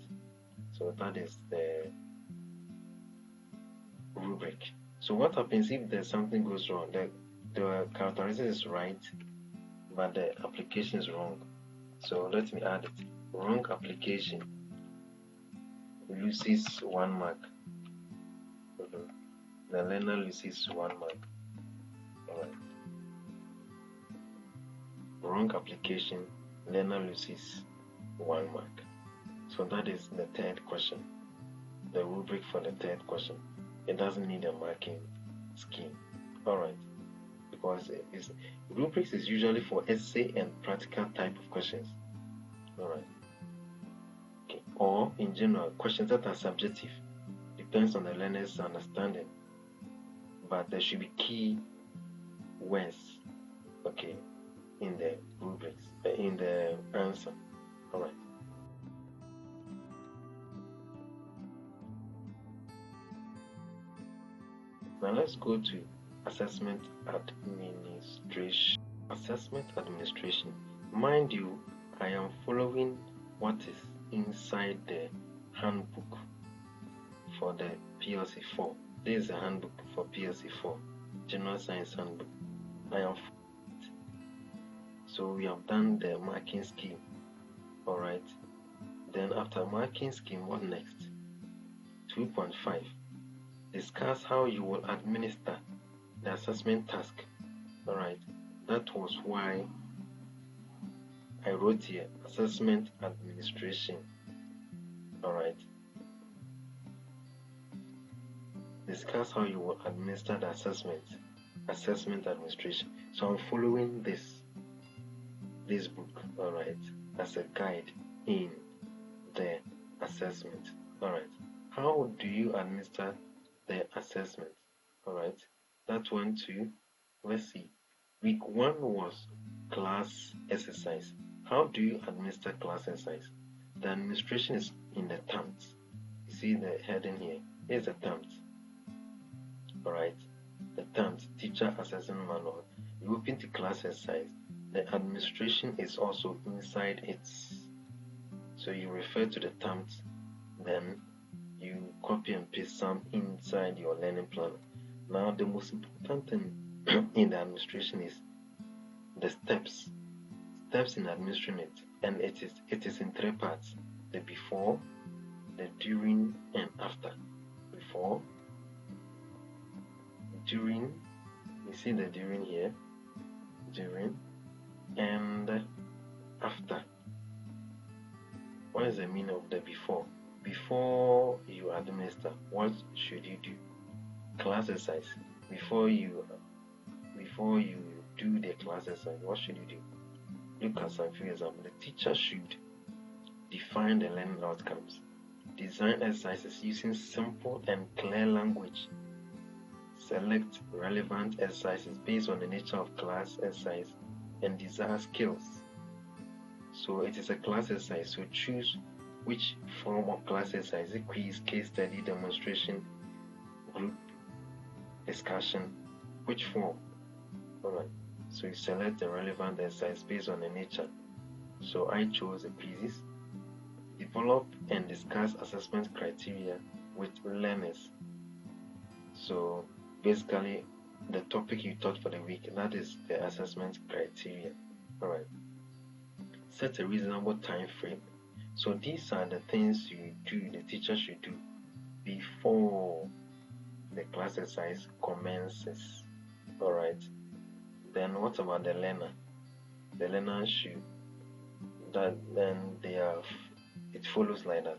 so that is the rubric. So what happens if there's something goes wrong? The characteristic is right, but the application is wrong. So let me add it. Wrong application loses 1 mark. The learner loses 1 mark. Alright. Wrong application, learner loses 1 mark. So that is the 3rd question. The rubric for the 3rd question. It doesn't need a marking scheme. Alright. Because rubrics is usually for essay and practical type of questions. Alright. Okay. Or in general, questions that are subjective. Depends on the learner's understanding. But there should be key words, okay, in the rubrics, in the answer. Alright. Now let's go to assessment administration. Assessment administration. Mind you, I am following what is inside the handbook for the PLC 4. This is a handbook for PLC 4, General Science Handbook. I am. So we have done the marking scheme. Alright. Then after marking scheme, what next? 2.5. Discuss how you will administer the assessment task. Alright. That was why I wrote here assessment administration. Alright. Discuss how you will administer the assessment administration. So I'm following this book, alright, as a guide in the assessment. Alright. How do you administer the assessment? Alright. That one too. Let's see. Week 1 was class exercise. How do you administer class exercise? The administration is in the terms. see the heading here. Here's the terms. Alright, the terms, teacher assessment manual. You open the class exercise. The administration is also inside it. So you refer to the terms, then you copy and paste some inside your learning plan. Now the most important thing in the administration is the steps in administering it, and it is in three parts: the before, the during, and after. Before, during, you see the during here, during, and after. What is the meaning of the before? Before you administer, what should you do? Class exercise. Before you do the class exercise, what should you do? Look at some few examples. The teacher should define the learning outcomes, design exercises using simple and clear language, select relevant exercises based on the nature of class exercise, and desire skills. So it is a class exercise, so choose which form of class exercise: quiz, case study, demonstration, group discussion, which form. Alright, so you select the relevant exercise based on the nature. So I chose the quizzes. Develop and discuss assessment criteria with learners. So basically the topic you taught for the week, that is the assessment criteria. Alright, set a reasonable time frame. So these are the things you do, the teacher should do before the class exercise commences. Alright, then what about the learner? The learner should, it follows like that.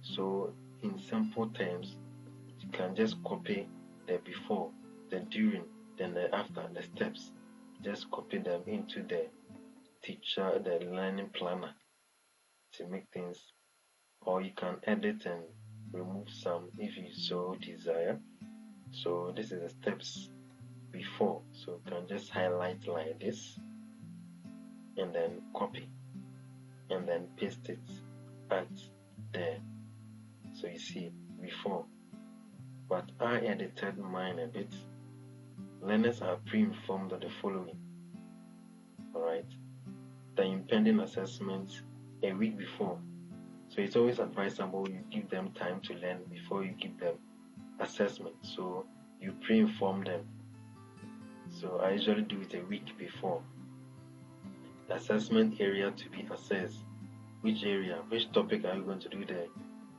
So in simple terms, you can just copy the before, the during, then the after, the steps. Just copy them into the learning planner to make things, or you can edit and remove some if you so desire. So this is the steps before, so you can just highlight like this and then copy and then paste it at there. So you see before, but I edited mine a bit. Learners are pre-informed of the following. Alright, the impending assessment a week before. So it's always advisable you give them time to learn before you give them assessment. So you pre-inform them. So I usually do it a week before. The assessment area to be assessed. Which area, which topic are you going to do the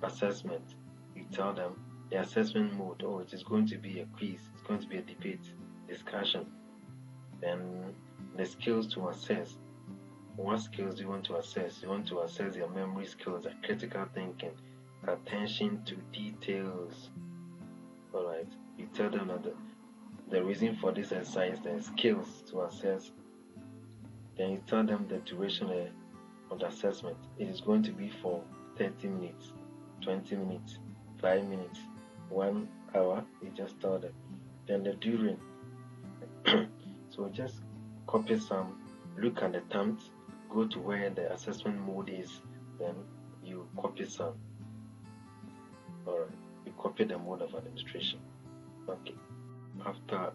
assessment? You tell them the assessment mode. Oh, it is going to be a quiz, it's going to be a debate, discussion. Then the skills to assess. What skills do you want to assess? You want to assess your memory skills, critical thinking, attention to details. Alright, you tell them that the reason for this exercise, the skills to assess. Then you tell them the duration of the assessment. It is going to be for 30 minutes, 20 minutes, 5 minutes, 1 hour. You just tell them. Then the during. So just copy some, look at the terms, go to where the assessment mode is, then you copy some. Alright, you copy the mode of administration. Okay. After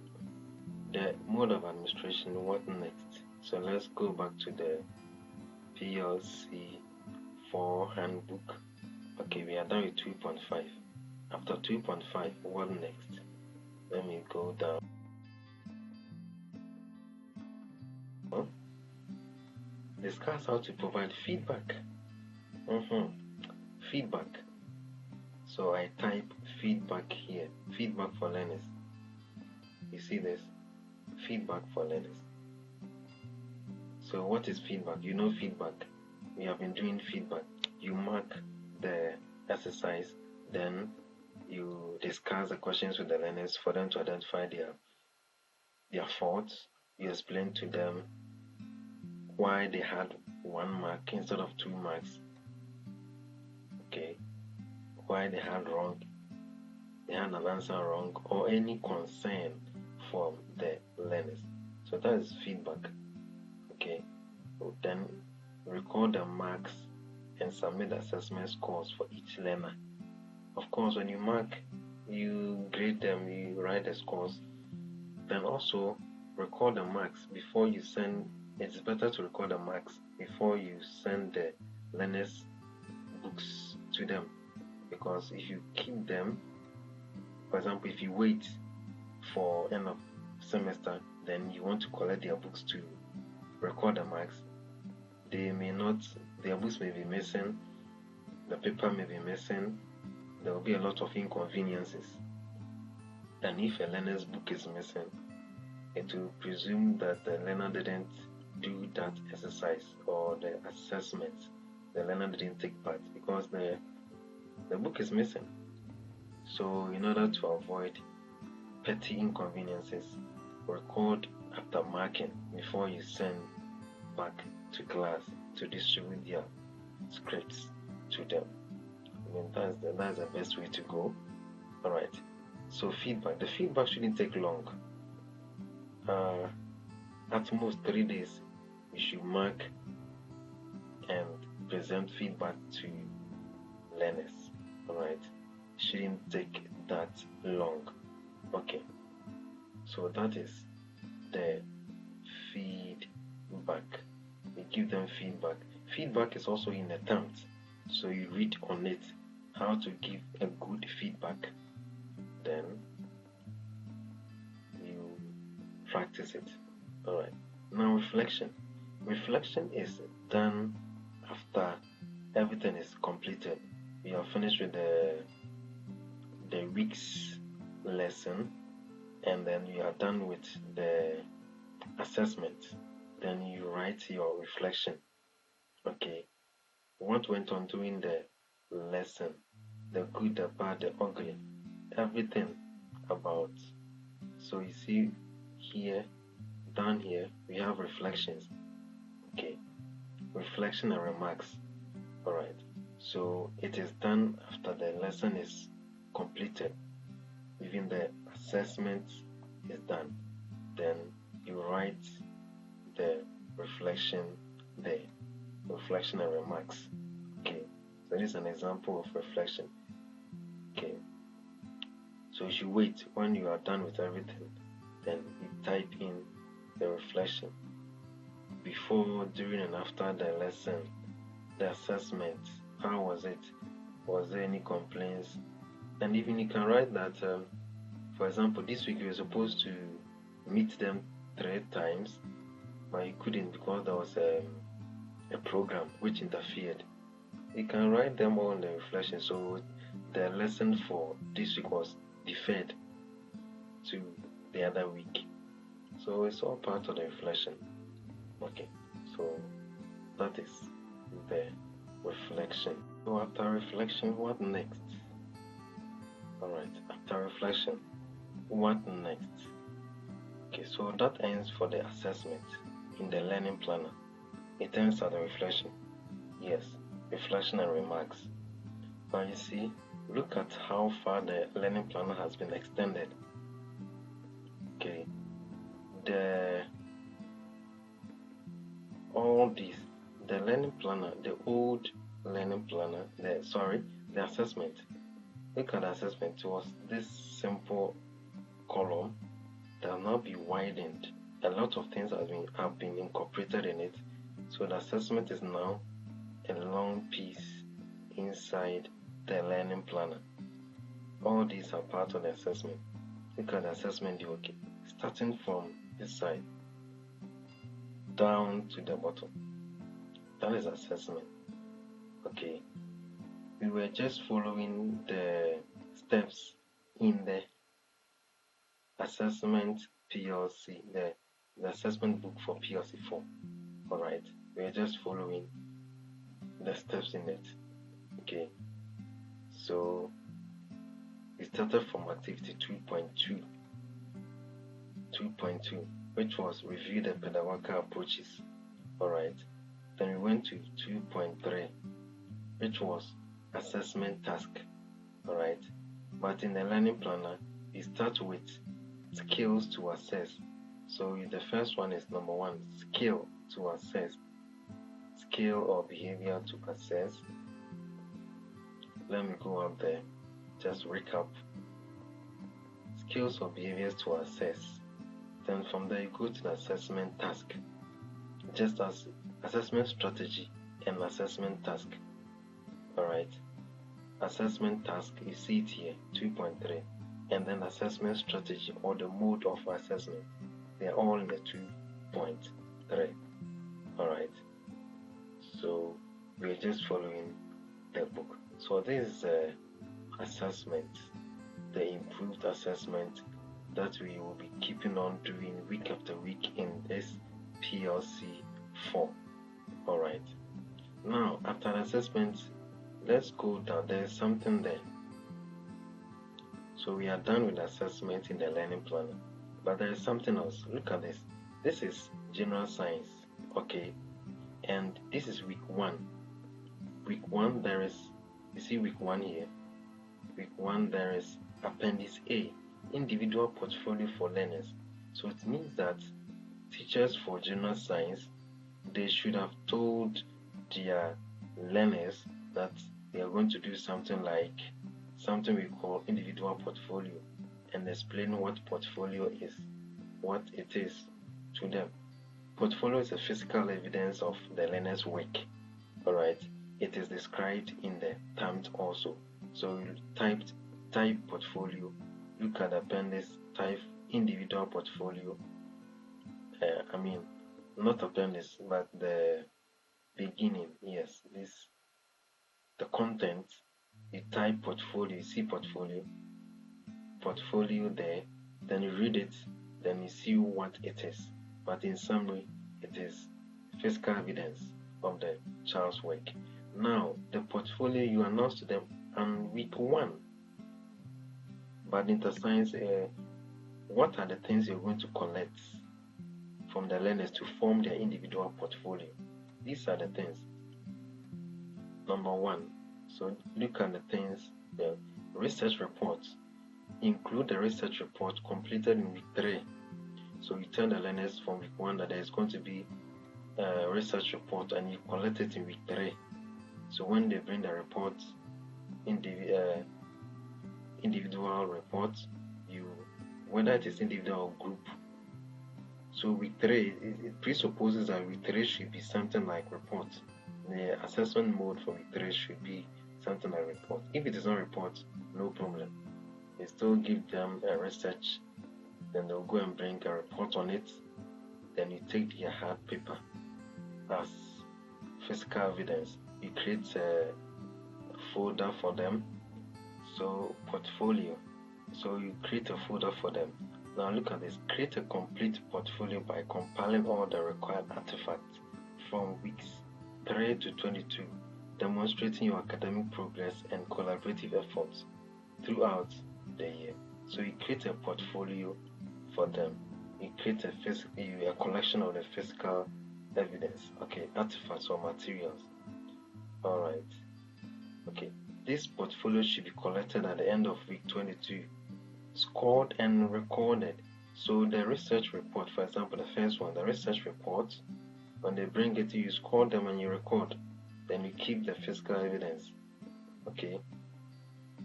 the mode of administration, what next? So let's go back to the PLC 4 handbook. Okay, we are done with 2.5. After 2.5, what next? Let me go down. Discuss how to provide feedback. Feedback. So I type feedback here. Feedback for learners. You see this? Feedback for learners. So what is feedback? You know feedback. We have been doing feedback. You mark the exercise, then you discuss the questions with the learners for them to identify their faults. You explain to them why they had 1 mark instead of 2 marks. Okay, why they had an answer wrong, or any concern from the learners. So that is feedback. Okay, then record the marks and submit the assessment scores for each learner. Of course, when you mark, you grade them, you write the scores. Then also record the marks before you send. It's better to record the marks before you send the learners books to them, because if you keep them, for example, if you wait for end of semester, then you want to collect their books to record the marks, their books may be missing, the paper may be missing, there will be a lot of inconveniences. And if a learner's book is missing, it will presume that the learner didn't do that exercise or the assessment. The learner didn't take part because the book is missing. So in order to avoid petty inconveniences, record after marking before you send back to class to distribute their scripts to them. I mean, that's the best way to go. Alright, so feedback. The feedback shouldn't take long. At most 3 days, you should mark and present feedback to learners. Alright, shouldn't take that long. Okay, so that is the feedback. You give them feedback. Feedback is also in the terms, so you read on it how to give a good feedback, then you practice it. Alright, now reflection. Reflection is done after everything is completed. You are finished with the week's lesson, and then you are done with the assessment. Then you write your reflection. Okay, what went on during the lesson, the good, the bad, the ugly, everything about. So you see here, down here, we have reflections. Okay, reflection and remarks. Alright, so it is done after the lesson is completed. Even the assessment is done. Then you write the reflection there. Reflection and remarks. Okay, so this is an example of reflection. Okay, so you should wait when you are done with everything, then you type in the reflection before, during, and after the lesson, the assessment. How was it? Was there any complaints? And even you can write that, for example, this week you were supposed to meet them 3 times, but you couldn't because there was a program which interfered. You can write them all in the reflection. So the lesson for this week was deferred to the other week. So it's all part of the reflection. Okay, so that is the reflection. So after reflection, what next? Alright, after reflection, what next? Okay, so that ends for the assessment in the learning planner. It ends at the reflection. Yes, reflection and remarks. But you see, look at how far the learning planner has been extended. Okay, the learning planner, the old learning planner, the assessment. Look at the assessment. It was this simple column that will now be widened. A lot of things have been incorporated in it. So the assessment is now a long piece inside the learning planner. All these are part of the assessment. Look at the assessment okay, starting from this side down to the bottom. That is assessment. Okay, we were just following the steps in the assessment PLC, the assessment book for PLC 4. Alright, we are just following the steps in it. Okay, so we started from activity 2.2, which was review the pedagogical approaches. Alright, then we went to 2.3, which was assessment task. Alright, but in the learning planner, we start with skills to assess. So the first one is number 1, skill to assess. Skill or behavior to assess. Let me go up there. just recap. Skills or behaviors to assess. Then from there you go to the assessment task, just as assessment strategy and assessment task. Alright, assessment task, you see it here, 2.3, and then assessment strategy or the mode of assessment, they're all in the 2.3. Alright, so we're just following the book. So this is assessment, the improved assessment that we will be keeping on doing week after week in this PLC 4. Alright, now after the assessment, let's go down. There's something there. So we are done with assessment in the learning planner, but there is something else. Look at this. This is general science, okay, and this is week 1. Week 1, there is, you see week 1 here. Week 1, there is appendix A, individual portfolio for learners. So it means that teachers for general science, they should have told their learners that they are going to do something like something we call individual portfolio, and explain what portfolio is, what it is to them. Portfolio is a physical evidence of the learner's work. Alright, it is described in the terms also. So you type portfolio, look at the appendix, type individual portfolio. Not appendix, but the beginning. Yes, this the content. You type portfolio, you see portfolio there, then you read it, then you see what it is. But in summary, it is physical evidence of the child's work. Now, the portfolio you announce to them on week 1. But in the science, what are the things you're going to collect from the learners to form their individual portfolio? These are the things. Number 1. So look at the things, the research reports. Include the research report completed in week 3. So you tell the learners from week 1 that there is going to be a research report, and you collect it in week 3. So when they bring the reports, individual reports, whether it is individual or group. So week 3, it presupposes that week 3 should be something like report. The assessment mode for week 3 should be something like report. If it is not report, no problem. You still give them a research, then they'll go and bring a report on it. Then you take their hard paper as physical evidence. You create a folder for them. So portfolio. So you create a folder for them. Now look at this. Create a complete portfolio by compiling all the required artifacts from weeks 3 to 22, demonstrating your academic progress and collaborative efforts throughout the year. So you create a portfolio for them. You create a collection of the physical evidence, okay, artifacts or materials. Alright. Okay. This portfolio should be collected at the end of week 22, scored and recorded. So the research report, for example, the first one, the research report, when they bring it to you, score them and you record. Then you keep the physical evidence. Okay.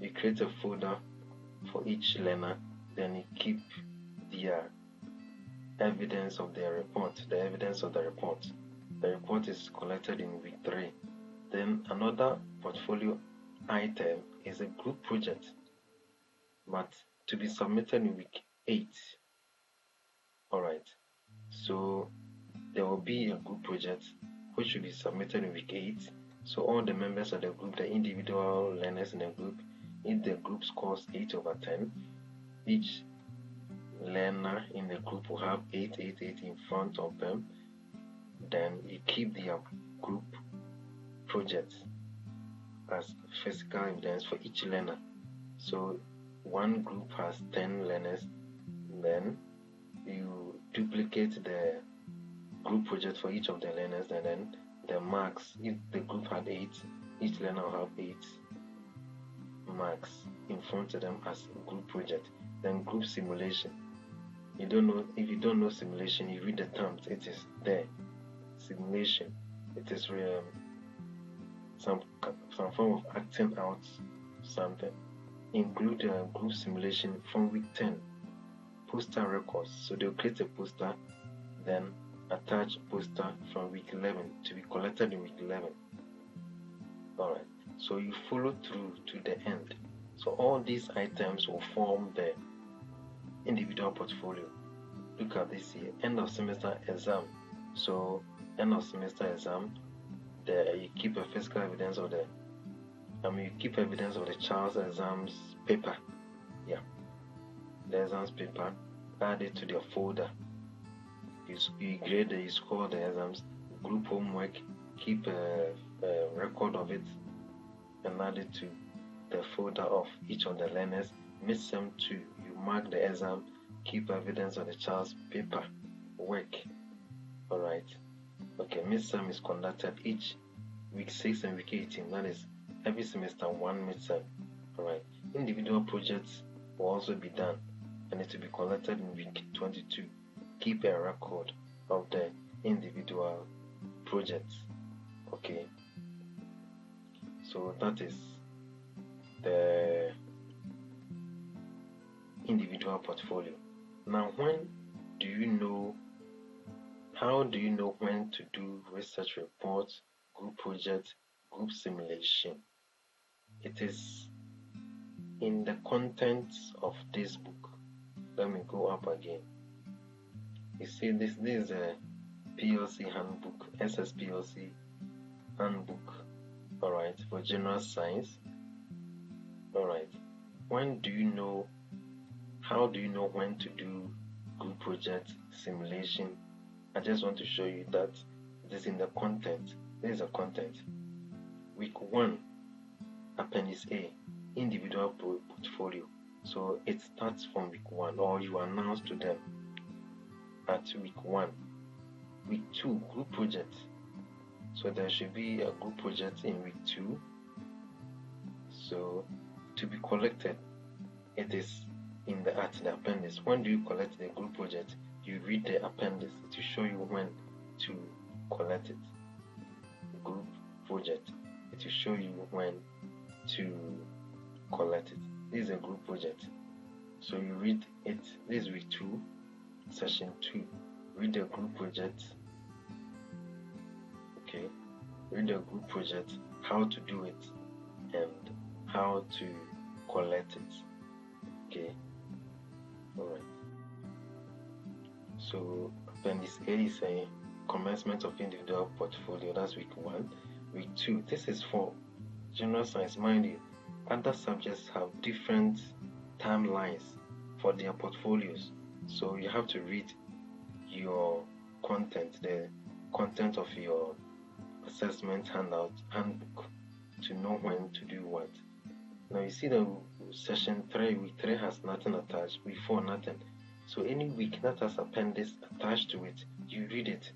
You create a folder for each learner. Then you keep their evidence of their report. The evidence of the report. The report is collected in week 3. Then another portfolio item is a group project, but to be submitted in week 8. Alright. So there will be a group project which should be submitted in week 8. So all the members of the group, the individual learners in the group, if the group scores 8/10, each learner in the group will have 8 in front of them. Then you keep their group project as physical evidence for each learner. So one group has 10 learners, then you duplicate the group project for each of the learners, and then the marks, if the group had 8, each learner will have 8 marks in front of them as group project. Then group simulation. If you don't know simulation, you read the terms, it is there. Simulation, it is some form of acting out something. include a group simulation from week 10, poster records. So they'll create a poster, then attach poster from week 11 to be collected in week 11. Alright, so you follow through to the end. So all these items will form the individual portfolio. Look at this here, end of semester exam. So end of semester exam, you keep a physical evidence of you keep evidence of the child's exams paper. Yeah, the exams paper, add it to their folder. You grade it, you score the exams, group homework, keep a record of it, and add it to the folder of each of the learners. Midsem 2, you mark the exam, keep evidence of the child's paper work. Alright. Okay, midsem is conducted each week 6 and week 18. That is every semester one midsem. Alright. Individual projects will also be done, and it will be collected in week 22. Keep a record of the individual projects. Okay. So that is the individual portfolio. Now, how do you know when to do research reports, group projects, group simulation? It is in the contents of this book. Let me go up again. You see, this is a PLC handbook, SSPLC handbook, alright, for general science. Alright, how do you know when to do group project simulation? I just want to show you that it is in the content. There is a content. Week 1, Appendix A, individual portfolio. So it starts from week 1, or you announce to them at week 1. Week 2, group project. So there should be a group project in week 2. So to be collected, it is at the appendix. When do you collect the group project? You read the appendix to show you when to collect it. Group project, it will show you when to collect it. This is a group project. So you read it. This is week 2, session 2. Read the group project. Okay. Read the group project, how to do it, and how to collect it. Okay. Alright. So appendix A is a commencement of individual portfolio. That's week 1. Week 2, this is for general science. Mind you, other subjects have different timelines for their portfolios. So you have to read your content, the content of your assessment handbook, to know when to do what. Now you see the session 3, week 3 has nothing attached, week 4 nothing. So any week that has appendix attached to it, you read it.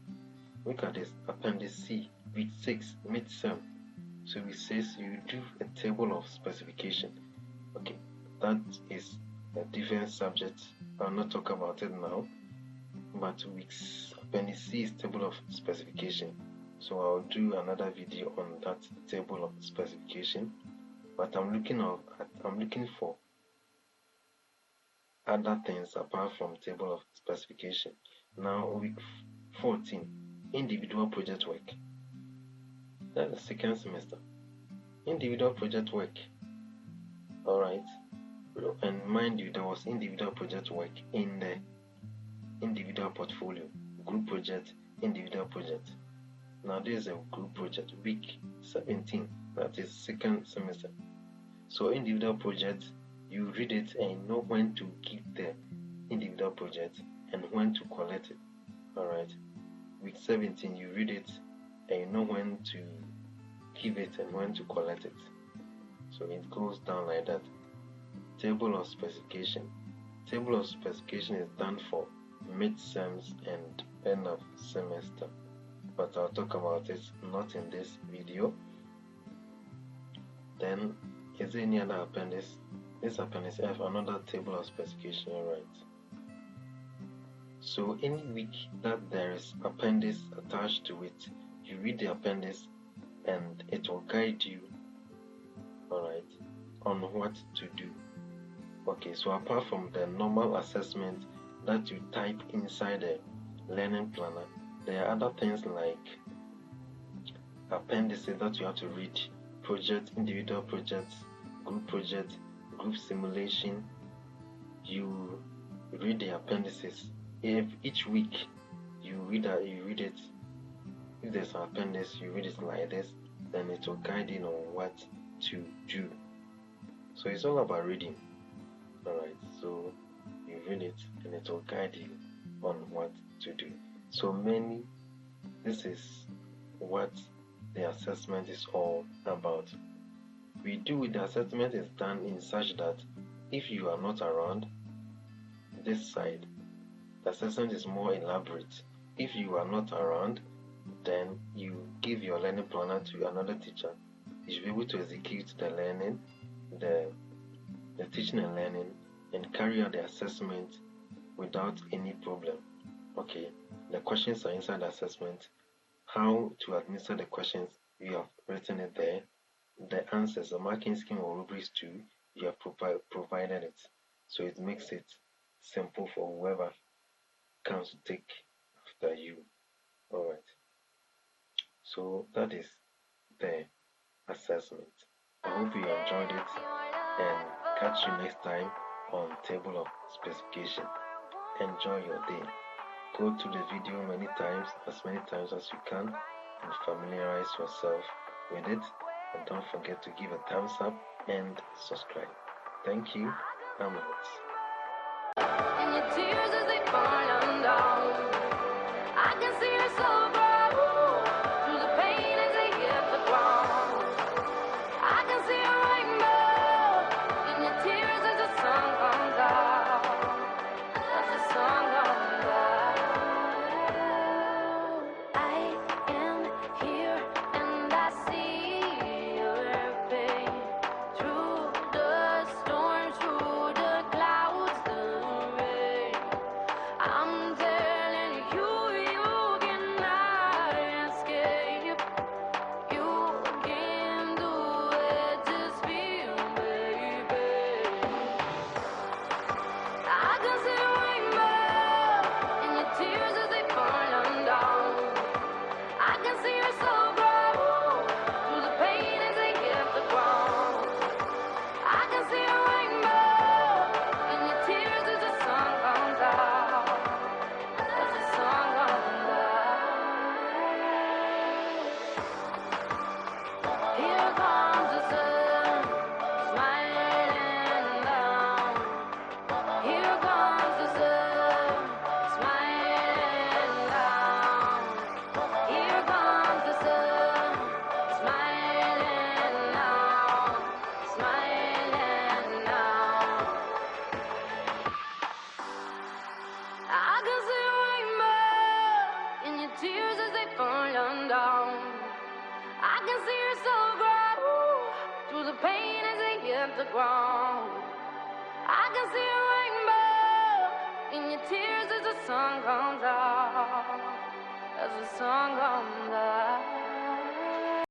Look at this, appendix C, week 6, midsem. So it says you do a table of specification. Okay, that is a different subject. I'll not talk about it now. But appendix C is table of specification. So I'll do another video on that table of specification. But I'm looking for other things apart from table of specification. Now week 14, individual project work. That's the second semester. Individual project work. Alright. And mind you, there was individual project work in the individual portfolio. Group project, individual project. Now this is a group project, week 17. That is second semester. So individual project, you read it and you know when to keep the individual project and when to collect it. Alright. Week 17, you read it and you know when to keep it and when to collect it. So it goes down like that. Table of specification. Table of specification is done for mid-sems and end of semester. But I'll talk about it not in this video. Then, is there any other appendix? This appendix F, another table of specification, alright. So any week that there is appendix attached to it, you read the appendix and it will guide you, alright, on what to do. Okay, so apart from the normal assessment that you type inside the learning planner, there are other things like appendices that you have to read: project, individual projects, group simulation. You read the appendices. If each week you read it. If there's an appendix, you read it like this, then it will guide you on what to do. So it's all about reading. Alright, so you read it and it will guide you on what to do. So this is what the assessment is all about. We do the assessment is done in such that if you are not around this side, the assessment is more elaborate. If you are not around, then you give your learning planner to another teacher. You should be able to execute the learning, the teaching and learning, and carry out the assessment without any problem. Okay, the questions are inside the assessment. How to administer the questions, you have written it there. The answers, the marking scheme or rubrics too, you have provided it. So it makes it simple for whoever comes to take after you. Alright. So that is the assessment. I hope you enjoyed it, and catch you next time on Table of Specification. Enjoy your day. Go to the video as many times as you can, and familiarize yourself with it. And don't forget to give a thumbs up and subscribe. Thank you. I'm out. And your tears as they fall down. I can see your soul grow through the pain as they hit the ground. I can see a rainbow in your tears as the sun comes out. As the sun comes out. I am here and I see your pain through the storm, through the clouds, the rain. I'm telling you, you cannot escape. You can do it, just feel, baby. I can see a rainbow in your tears as they fall down. I can see your soul grow through the pain as they hit the ground. I can see a rainbow in your tears as the sun comes out. As the sun comes out. Here comes the sun, smiling down. Here comes the sun, smiling down. Here comes the sun, smiling down, smiling down. I can see a rainbow in your tears as they fall down. I can see your soul grow through the pain as they hit the ground. I can see a rainbow in your tears as the sun comes out. As the sun comes out.